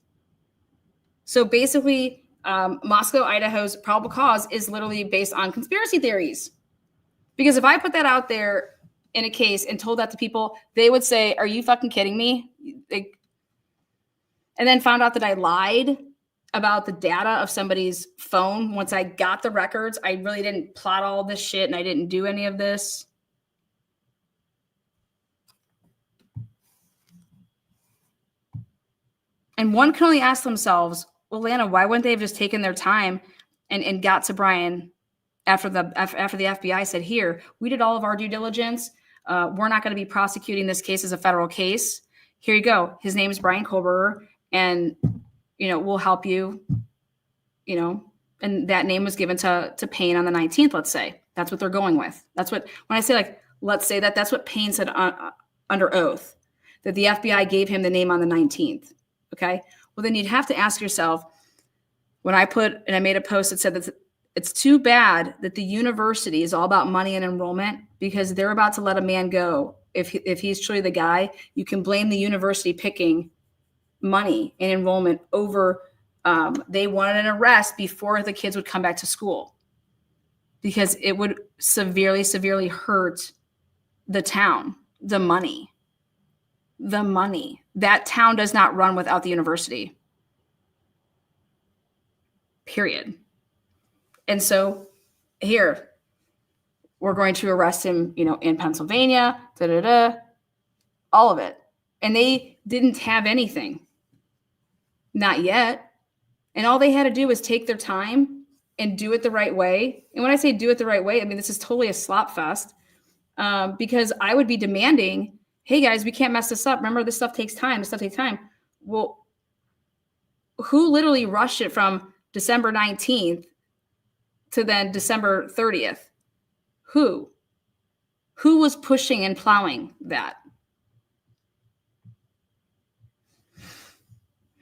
So basically, Moscow, Idaho's probable cause is literally based on conspiracy theories. Because if I put that out there in a case and told that to people, they would say, are you fucking kidding me? And then found out that I lied about the data of somebody's phone. Once I got the records, I really didn't plot all this shit and I didn't do any of this. And one can only ask themselves, well, Lana, why wouldn't they have just taken their time and got to Brian after the FBI said, here, we did all of our due diligence. We're not going to be prosecuting this case as a federal case. Here you go. His name is Brian Koberger, and, you know, we'll help you, you know, and that name was given to Payne on the 19th, let's say. That's what they're going with. That's what, when I say, like, let's say that's what Payne said under oath, that the FBI gave him the name on the 19th. Okay. Well, then you'd have to ask yourself, when I made a post that said that it's too bad that the university is all about money and enrollment, because they're about to let a man go. If he's truly the guy, you can blame the university picking money and enrollment over, they wanted an arrest before the kids would come back to school, because it would severely, severely hurt the town, the money. That town does not run without the university. Period. And so here, we're going to arrest him, you know, in Pennsylvania, all of it. And they didn't have anything. Not yet. And all they had to do was take their time and do it the right way. And when I say do it the right way, I mean, this is totally a slop fest, because I would be demanding, hey guys, we can't mess this up. Remember, this stuff takes time. Well, who literally rushed it from December 19th to then December 30th? Who was pushing and plowing that?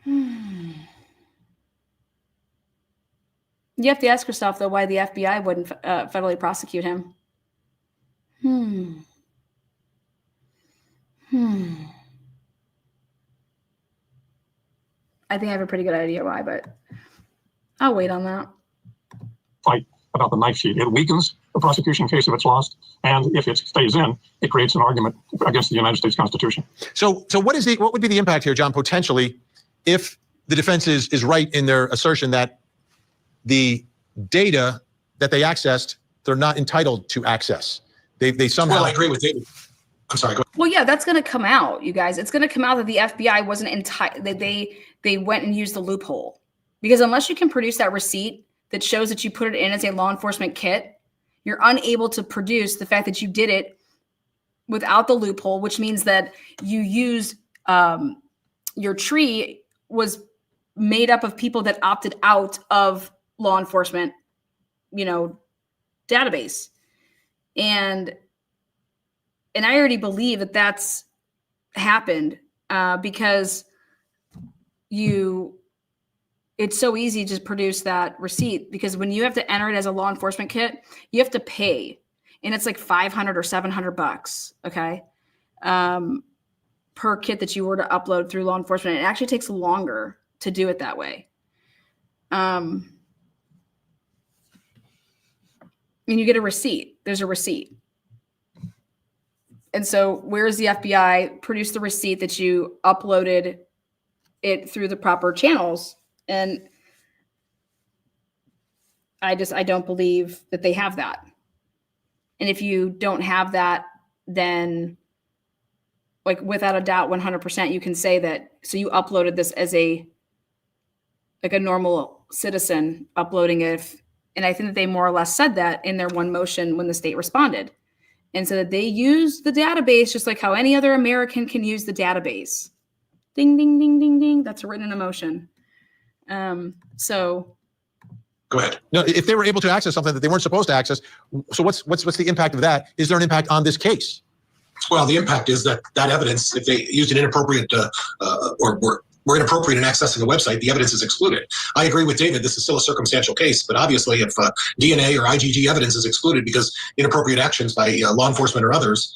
You have to ask yourself, though, why the FBI wouldn't federally prosecute him. I think I have a pretty good idea why, but I'll wait on that. Fight about the knife sheet. It weakens the prosecution case if it's lost, and if it stays in, it creates an argument against the United States Constitution. So what would be the impact here, John, potentially, if the defense is right in their assertion that the data that they accessed, they're not entitled to access? They somehow. Well, I agree with David. I'm sorry. Go ahead. Well, yeah, that's going to come out, you guys. It's going to come out that the FBI wasn't entitled. They went and used the loophole, because unless you can produce that receipt that shows that you put it in as a law enforcement kit, you're unable to produce the fact that you did it without the loophole, which means that you used your tree was made up of people that opted out of law enforcement, you know, database. And I already believe that that's happened because it's so easy to produce that receipt, because when you have to enter it as a law enforcement kit, you have to pay, and it's like $500 or $700, okay, per kit that you were to upload through law enforcement. It actually takes longer to do it that way. And you get a receipt. There's a receipt. And so where's the FBI? Produce the receipt that you uploaded it through the proper channels. And I don't believe that they have that. And if you don't have that, then, like, without a doubt, 100%, you can say that. So you uploaded this as a normal citizen uploading it. And I think that they more or less said that in their one motion when the state responded. And so that they use the database just like how any other American can use the database. Ding, ding, ding, ding, ding. That's written in a motion. So. Go ahead. No, if they were able to access something that they weren't supposed to access, so what's the impact of that? Is there an impact on this case? Well, the impact is that evidence, if they used an inappropriate or were were inappropriate in accessing the website, the evidence is excluded. I agree with David, this is still a circumstantial case, but obviously if DNA or IGG evidence is excluded because inappropriate actions by law enforcement or others,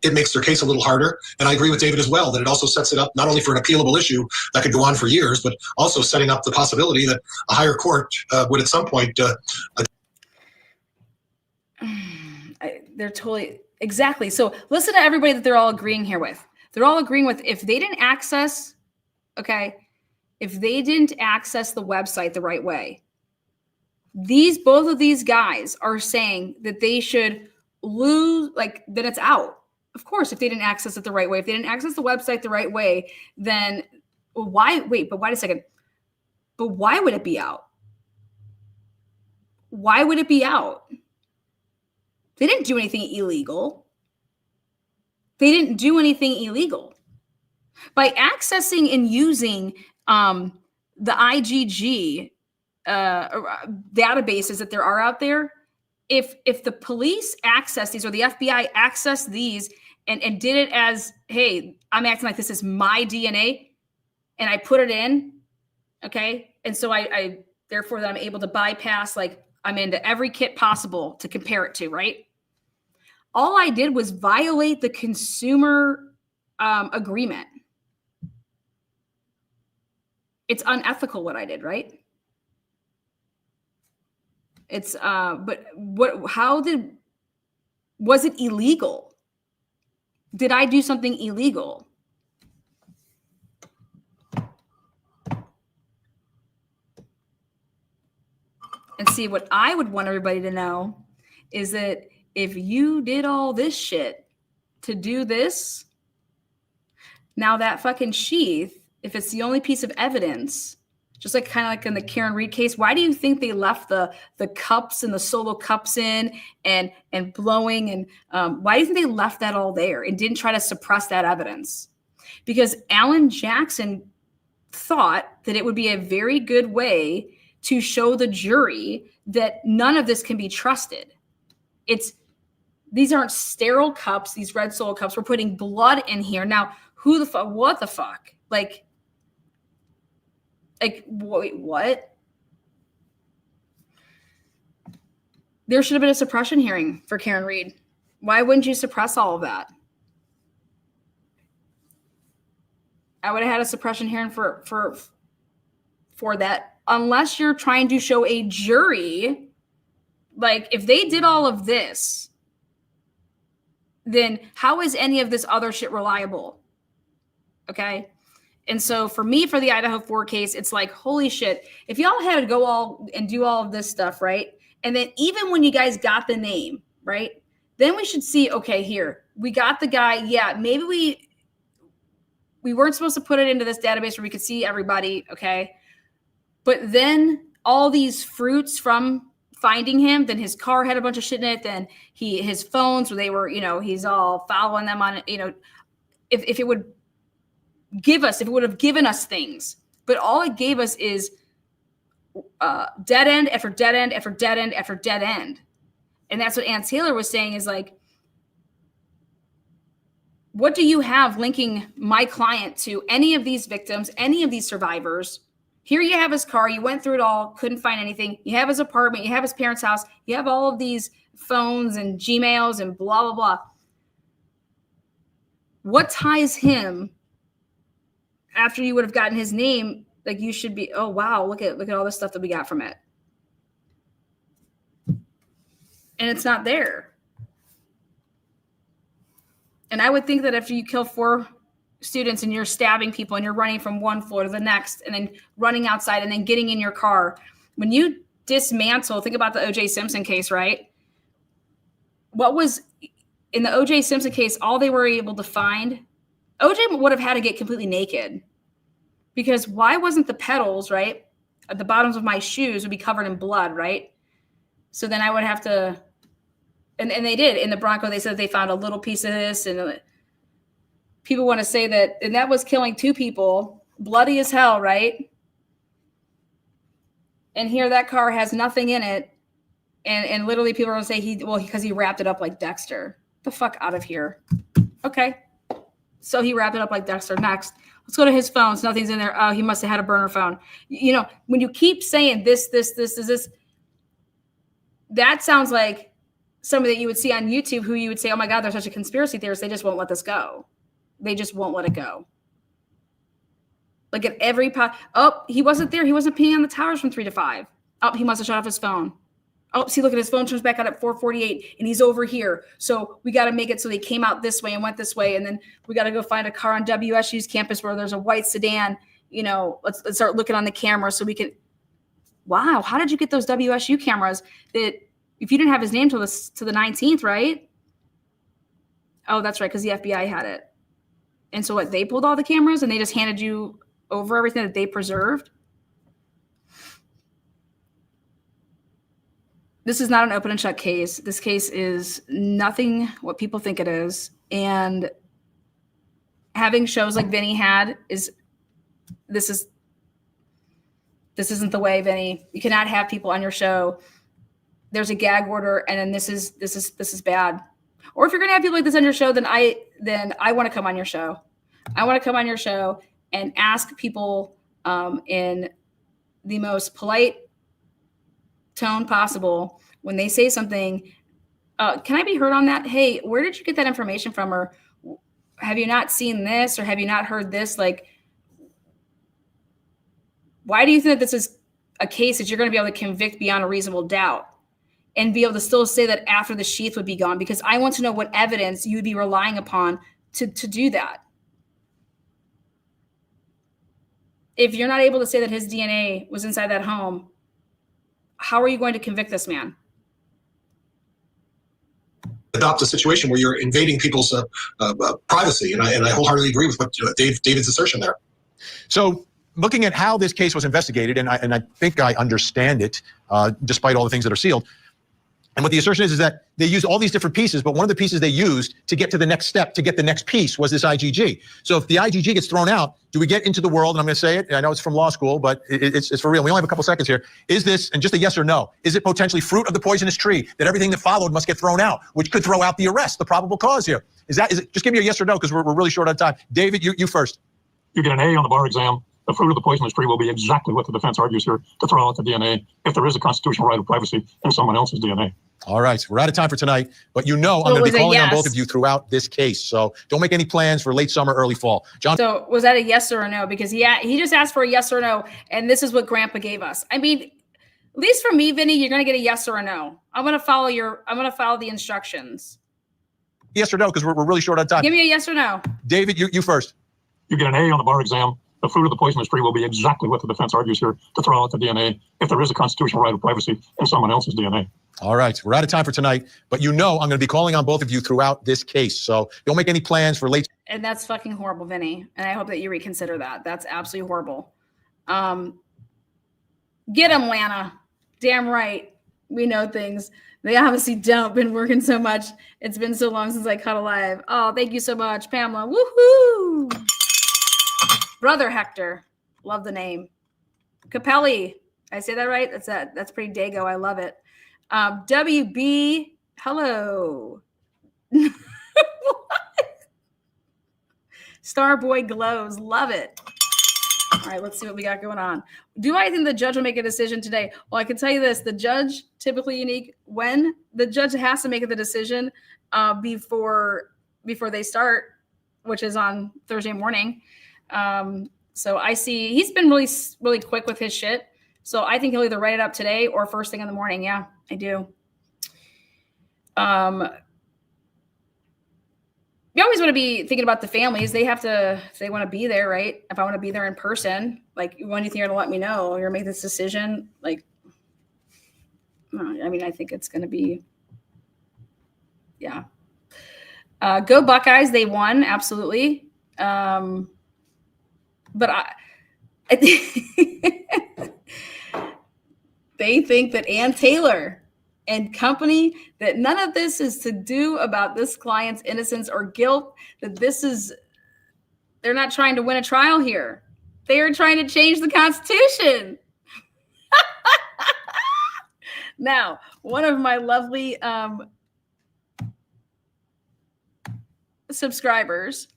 it makes their case a little harder. And I agree with David as well that it also sets it up not only for an appealable issue that could go on for years, but also setting up the possibility that a higher court would at some point... They're totally... Exactly. So listen to everybody that they're all agreeing here with. They're all agreeing with if they didn't access... Okay, if they didn't access the website the right way, both of these guys are saying that they should lose, like that it's out. Of course, if they didn't access it the right way, if they didn't access the website the right way, then why? Wait, but wait a second. But why would it be out? Why would it be out? They didn't do anything illegal. They didn't do anything illegal. By accessing and using the IGG databases that there are out there, if the police access these or the FBI access these and did it as, hey, I'm acting like this is my DNA and I put it in, okay? And so I therefore that I'm able to bypass, like I'm into every kit possible to compare it to, right? All I did was violate the consumer agreement. It's unethical what I did, right? It's but was it illegal? Did I do something illegal? And see, what I would want everybody to know is that if you did all this shit to do this, now that fucking sheath, if it's the only piece of evidence, just like kind of like in the Karen Reed case, why do you think they left the cups and the solo cups in and blowing and why do you think they left that all there and didn't try to suppress that evidence? Because Alan Jackson thought that it would be a very good way to show the jury that none of this can be trusted. These aren't sterile cups, these red solo cups. We're putting blood in here. Now, who the fuck, what the fuck? Like, wait, what? There should have been a suppression hearing for Karen Reed. Why wouldn't you suppress all of that? I would have had a suppression hearing for that, unless you're trying to show a jury, like if they did all of this, then how is any of this other shit reliable? Okay. And so for me, for the Idaho 4 case, it's like, holy shit, if y'all had to go all and do all of this stuff, right? And then even when you guys got the name, right? Then we should see, okay, here, we got the guy. Yeah, maybe we weren't supposed to put it into this database where we could see everybody, okay? But then all these fruits from finding him, then his car had a bunch of shit in it, then his phones where they were, he's all following them on, if it would have given us things, but all it gave us is dead end after dead end after dead end after dead end. And that's what Ann Taylor was saying is like, what do you have linking my client to any of these victims, any of these survivors? Here you have his car. You went through it all, couldn't find anything. You have his apartment. You have his parents' house. You have all of these phones and Gmails and blah, blah, blah. What ties him after you would have gotten his name? Like you should be, oh, wow, look at all the stuff that we got from it. And it's not there. And I would think that after you kill 4 students and you're stabbing people and you're running from one floor to the next and then running outside and then getting in your car, when you dismantle, think about the O.J. Simpson case, right? What was in the O.J. Simpson case, all they were able to find, O.J. would have had to get completely naked because why wasn't the pedals, right? At the bottoms of my shoes would be covered in blood, right? So then I would have to, and they did in the Bronco, they said they found a little piece of this and people want to say that, and that was killing 2 people, bloody as hell, right? And here that car has nothing in it. And literally people are going to say because he wrapped it up like Dexter. Get the fuck out of here. Okay. So he wrapped it up like Dexter. Next, let's go to his phone. So nothing's in there. Oh, he must have had a burner phone. You know, when you keep saying this, that sounds like somebody that you would see on YouTube who you would say, oh my God, they're such a conspiracy theorist. They just won't let this go. They just won't let it go. Like at every oh, he wasn't there. He wasn't peeing on the towers from 3 to 5. Oh, he must have shut off his phone. Oh, see, look at his phone turns back on at 4:48 and he's over here. So we got to make it so they came out this way and went this way. And then we got to go find a car on WSU's campus where there's a white sedan. You know, let's start looking on the camera so we can. Wow. How did you get those WSU cameras that if you didn't have his name till to the 19th, right? Oh, that's right. Because the FBI had it. And so what, they pulled all the cameras and they just handed you over everything that they preserved? This is not an open and shut case. This case is nothing what people think it is. And having shows like Vinny had this isn't the way, Vinny. You cannot have people on your show. There's a gag order, and then this is bad. Or if you're gonna have people like this on your show, then I want to come on your show. I want to come on your show and ask people in the most polite tone possible when they say something. Can I be heard on that? Hey, where did you get that information from? Or have you not seen this? Or have you not heard this? Like, why do you think that this is a case that you're going to be able to convict beyond a reasonable doubt and be able to still say that after the sheath would be gone? Because I want to know what evidence you'd be relying upon to do that. If you're not able to say that his DNA was inside that home, how are you going to convict this man? Adopt a situation where you're invading people's privacy, and I wholeheartedly agree with what David's assertion there. So, looking at how this case was investigated, and I think I understand it, despite all the things that are sealed. And what the assertion is that they used all these different pieces, but one of the pieces they used to get to the next step, to get the next piece, was this IGG. So if the IGG gets thrown out, do we get into the world, and I'm going to say it, I know it's from law school, but it's for real. We only have a couple seconds here. Is this, and just a yes or no, is it potentially fruit of the poisonous tree that everything that followed must get thrown out, which could throw out the arrest, the probable cause here? Is it, just give me a yes or no, because we're really short on time. David, you first. You get an A on the bar exam. The fruit of the poisonous tree will be exactly what the defense argues here, to throw out the DNA if there is a constitutional right of privacy in someone else's DNA. All right, we're out of time for tonight, but you know I'm going to be calling on both of you throughout this case. So don't make any plans for late summer, early fall. John. So was that a yes or a no? Because he just asked for a yes or no, and this is what Grandpa gave us. I mean, at least for me, Vinny, you're going to get a yes or a no. I'm going to follow the instructions. Yes or no, because we're really short on time. Give me a yes or no. David, you first. You get an A on the bar exam. The fruit of the poisonous tree will be exactly what the defense argues here, to throw out the DNA if there is a constitutional right of privacy in someone else's DNA. All right, we're out of time for tonight, but you know I'm going to be calling on both of you throughout this case. So don't make any plans for late. And that's fucking horrible, Vinny. And I hope that you reconsider that. That's absolutely horrible. Get him, Lana. Damn right. We know things. They obviously don't. Been working so much. It's been so long since I caught alive. Oh, thank you so much, Pamela. Woohoo! Brother Hector. Love the name. Capelli. I say that right? That's pretty dago. I love it. WB. Hello. Starboy glows. Love it. All right, let's see what we got going on. Do I think the judge will make a decision today? Well, I can tell you this. The judge, typically unique, when the judge has to make the decision before they start, which is on Thursday morning. So I see he's been really, really quick with his shit. So I think he'll either write it up today or first thing in the morning. Yeah, I do. You always want to be thinking about the families. They have to, if they want to be there, right? If I want to be there in person, like, when do you think you're going to let me know? You're going to make this decision? Like, I mean, I think it's going to be, yeah. Go Buckeyes. They won. Absolutely. But they think that Ann Taylor and company, that none of this is to do about this client's innocence or guilt, that they're not trying to win a trial here. They are trying to change the Constitution. Now, one of my lovely subscribers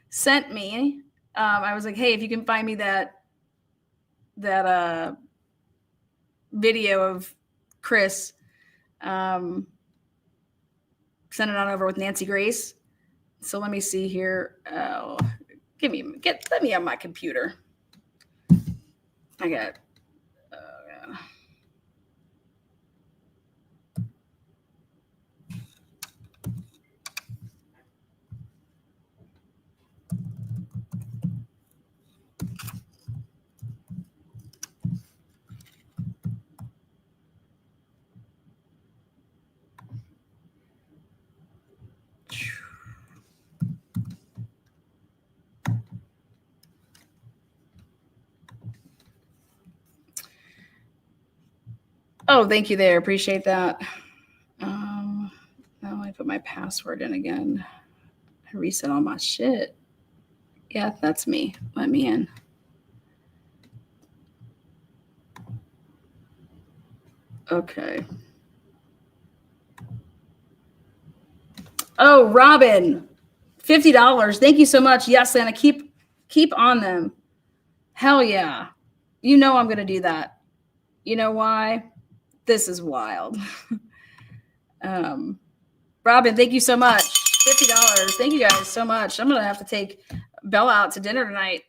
sent me. I was like, hey, if you can find me that video of Chris, send it on over with Nancy Grace. So let me see here. Oh, let me on my computer. I got. Oh, yeah. Oh, thank you there. Appreciate that. Now I put my password in again. I reset all my shit. Yeah, that's me. Let me in. Okay. Oh, Robin, $50. Thank you so much. Yes, Santa, keep on them. Hell yeah. You know I'm gonna do that. You know why? This is wild. Robin, thank you so much. $50. Thank you guys so much. I'm gonna have to take Bella out to dinner tonight.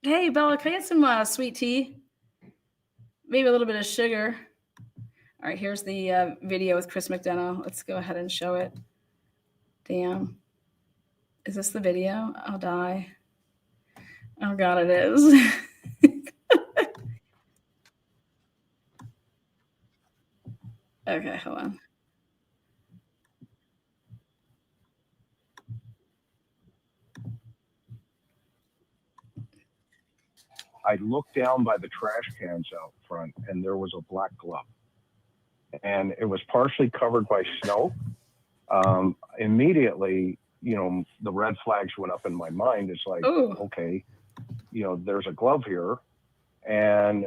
Hey, Bella, can I get some sweet tea? Maybe a little bit of sugar. All right, here's the video with Chris McDonough. Let's go ahead and show it. Damn. Is this the video? I'll die. Oh, God, it is. Okay, hold on. I looked down by the trash cans out front, and there was a black glove. And it was partially covered by snow. Immediately, the red flags went up in my mind. It's like, Ooh. Okay, there's a glove here. And,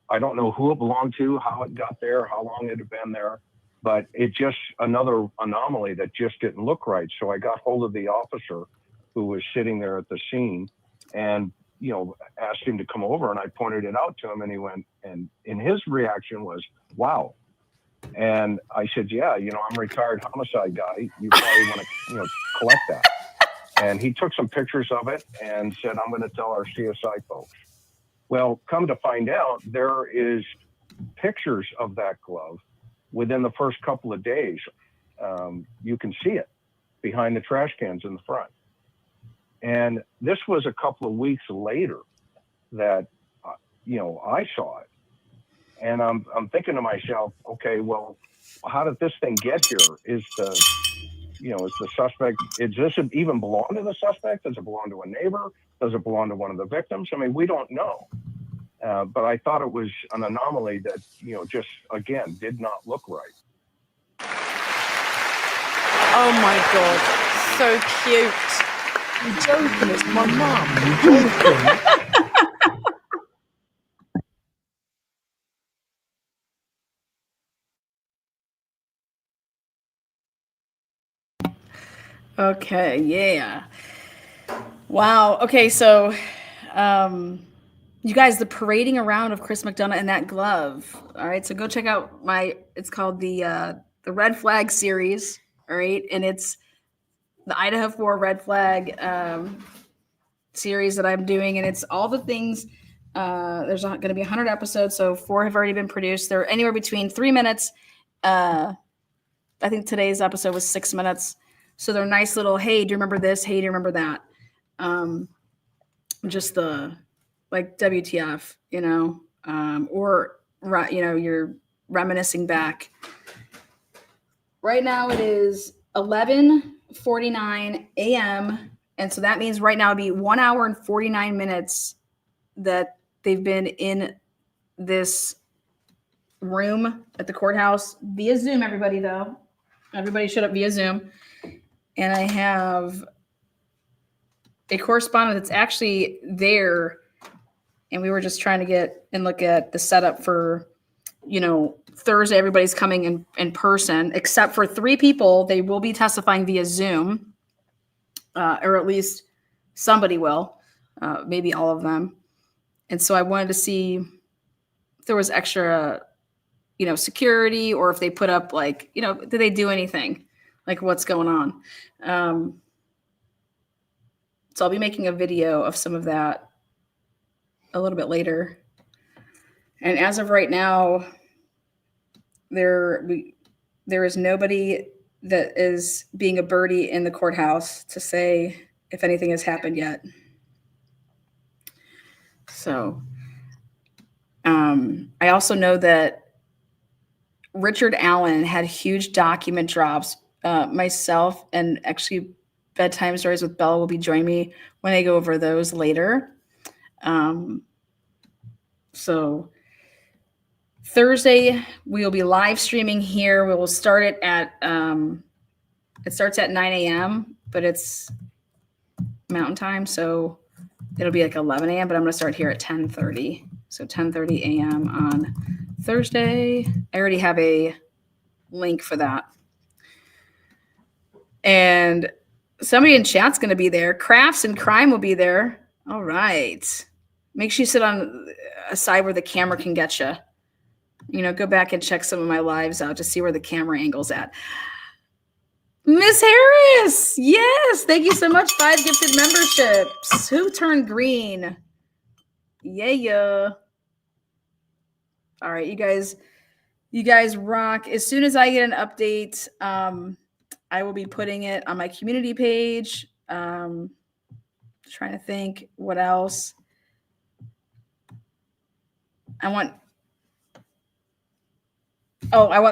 I don't know who it belonged to, how it got there, how long it had been there. But it just another anomaly that just didn't look right. So I got hold of the officer who was sitting there at the scene and, asked him to come over, and I pointed it out to him, and he went, and his reaction was, wow. And I said, yeah, I'm a retired homicide guy. You probably want to, collect that. And he took some pictures of it and said, I'm going to tell our CSI folks. Well, come to find out, there is pictures of that glove within the first couple of days. You can see it behind the trash cans in the front. And this was a couple of weeks later that, I saw it. And I'm thinking to myself, okay, well, how did this thing get here? Is the suspect, does this even belong to the suspect? Does it belong to a neighbor? Does it belong to one of the victims? I mean, we don't know. But I thought it was an anomaly that, just, again, did not look right. Oh my God, so cute. You're joking, it's my mum. You're joking. Okay, yeah. Wow. Okay, so you guys, the parading around of Chris McDonough and that glove. All right, so go check out it's called the Red Flag series. All right, and it's the Idaho 4 Red Flag series that I'm doing, and it's all the things. There's going to be 100 episodes, so 4 have already been produced. They're anywhere between 3 minutes. I think today's episode was 6 minutes. So they're nice little, hey, do you remember this? Hey, do you remember that? Just the, like, WTF, or, you're reminiscing back. Right now it is 11:49 a.m. And so that means right now it'd be 1 hour and 49 minutes that they've been in this room at the courthouse via Zoom, everybody, though. Everybody showed up via Zoom. And I have a correspondent that's actually there. And we were just trying to get and look at the setup for Thursday, everybody's coming in person, except for 3 people. They will be testifying via Zoom, or at least somebody will, maybe all of them. And so I wanted to see if there was extra, security, or if they put up did they do anything? Like what's going on? So I'll be making a video of some of that a little bit later. And as of right now, there is nobody that is being a birdie in the courthouse to say if anything has happened yet. So I also know that Richard Allen had huge document drops. Myself and actually Bedtime Stories with Bella will be joining me when I go over those later. So Thursday, we will be live streaming here. We will start it at, it starts at 9 a.m., but it's Mountain Time, so it'll be like 11 a.m., but I'm going to start here at 10:30. So 10:30 a.m. on Thursday. I already have a link for that. And somebody in chat's going to be there. Crafts and Crime will be there. All right. Make sure you sit on a side where the camera can get you. Go back and check some of my lives out to see where the camera angle's at. Miss Harris, yes, thank you so much. 5 gifted memberships. Who turned green? Yeah. All right, you guys rock. As soon as I get an update, I will be putting it on my community page. Trying to think what else. I want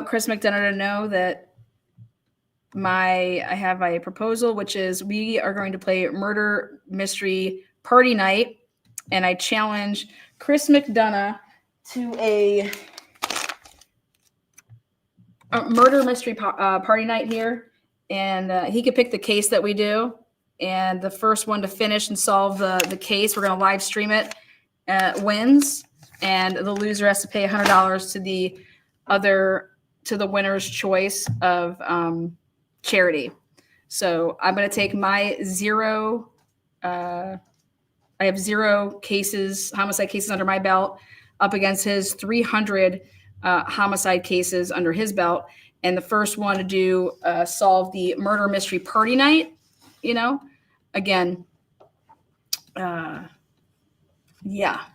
Chris McDonough to know that I have a proposal, which is we are going to play Murder Mystery Party Night, and I challenge Chris McDonough to a Murder Mystery Party Night here, and he could pick the case that we do, and the first one to finish and solve the case, we're going to live stream it, wins, and the loser has to pay $100 to the winner's choice of charity. So I'm going to take my I have 0 cases, homicide cases under my belt, up against his 300 homicide cases under his belt. And the first one to do solve the Murder Mystery Party Night, again, yeah.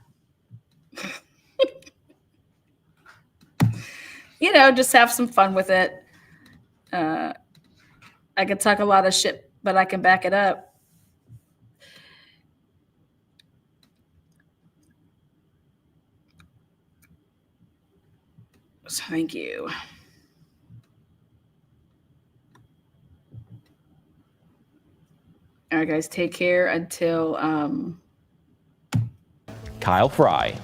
Just have some fun with it. I could talk a lot of shit, but I can back it up. So thank you. All right, guys, take care until Kyle Fry.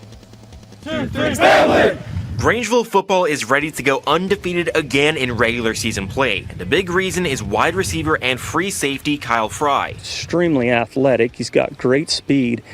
2, 3, family! Grangeville football is ready to go undefeated again in regular season play. And the big reason is wide receiver and free safety Kyle Fry. Extremely athletic. He's got great speed.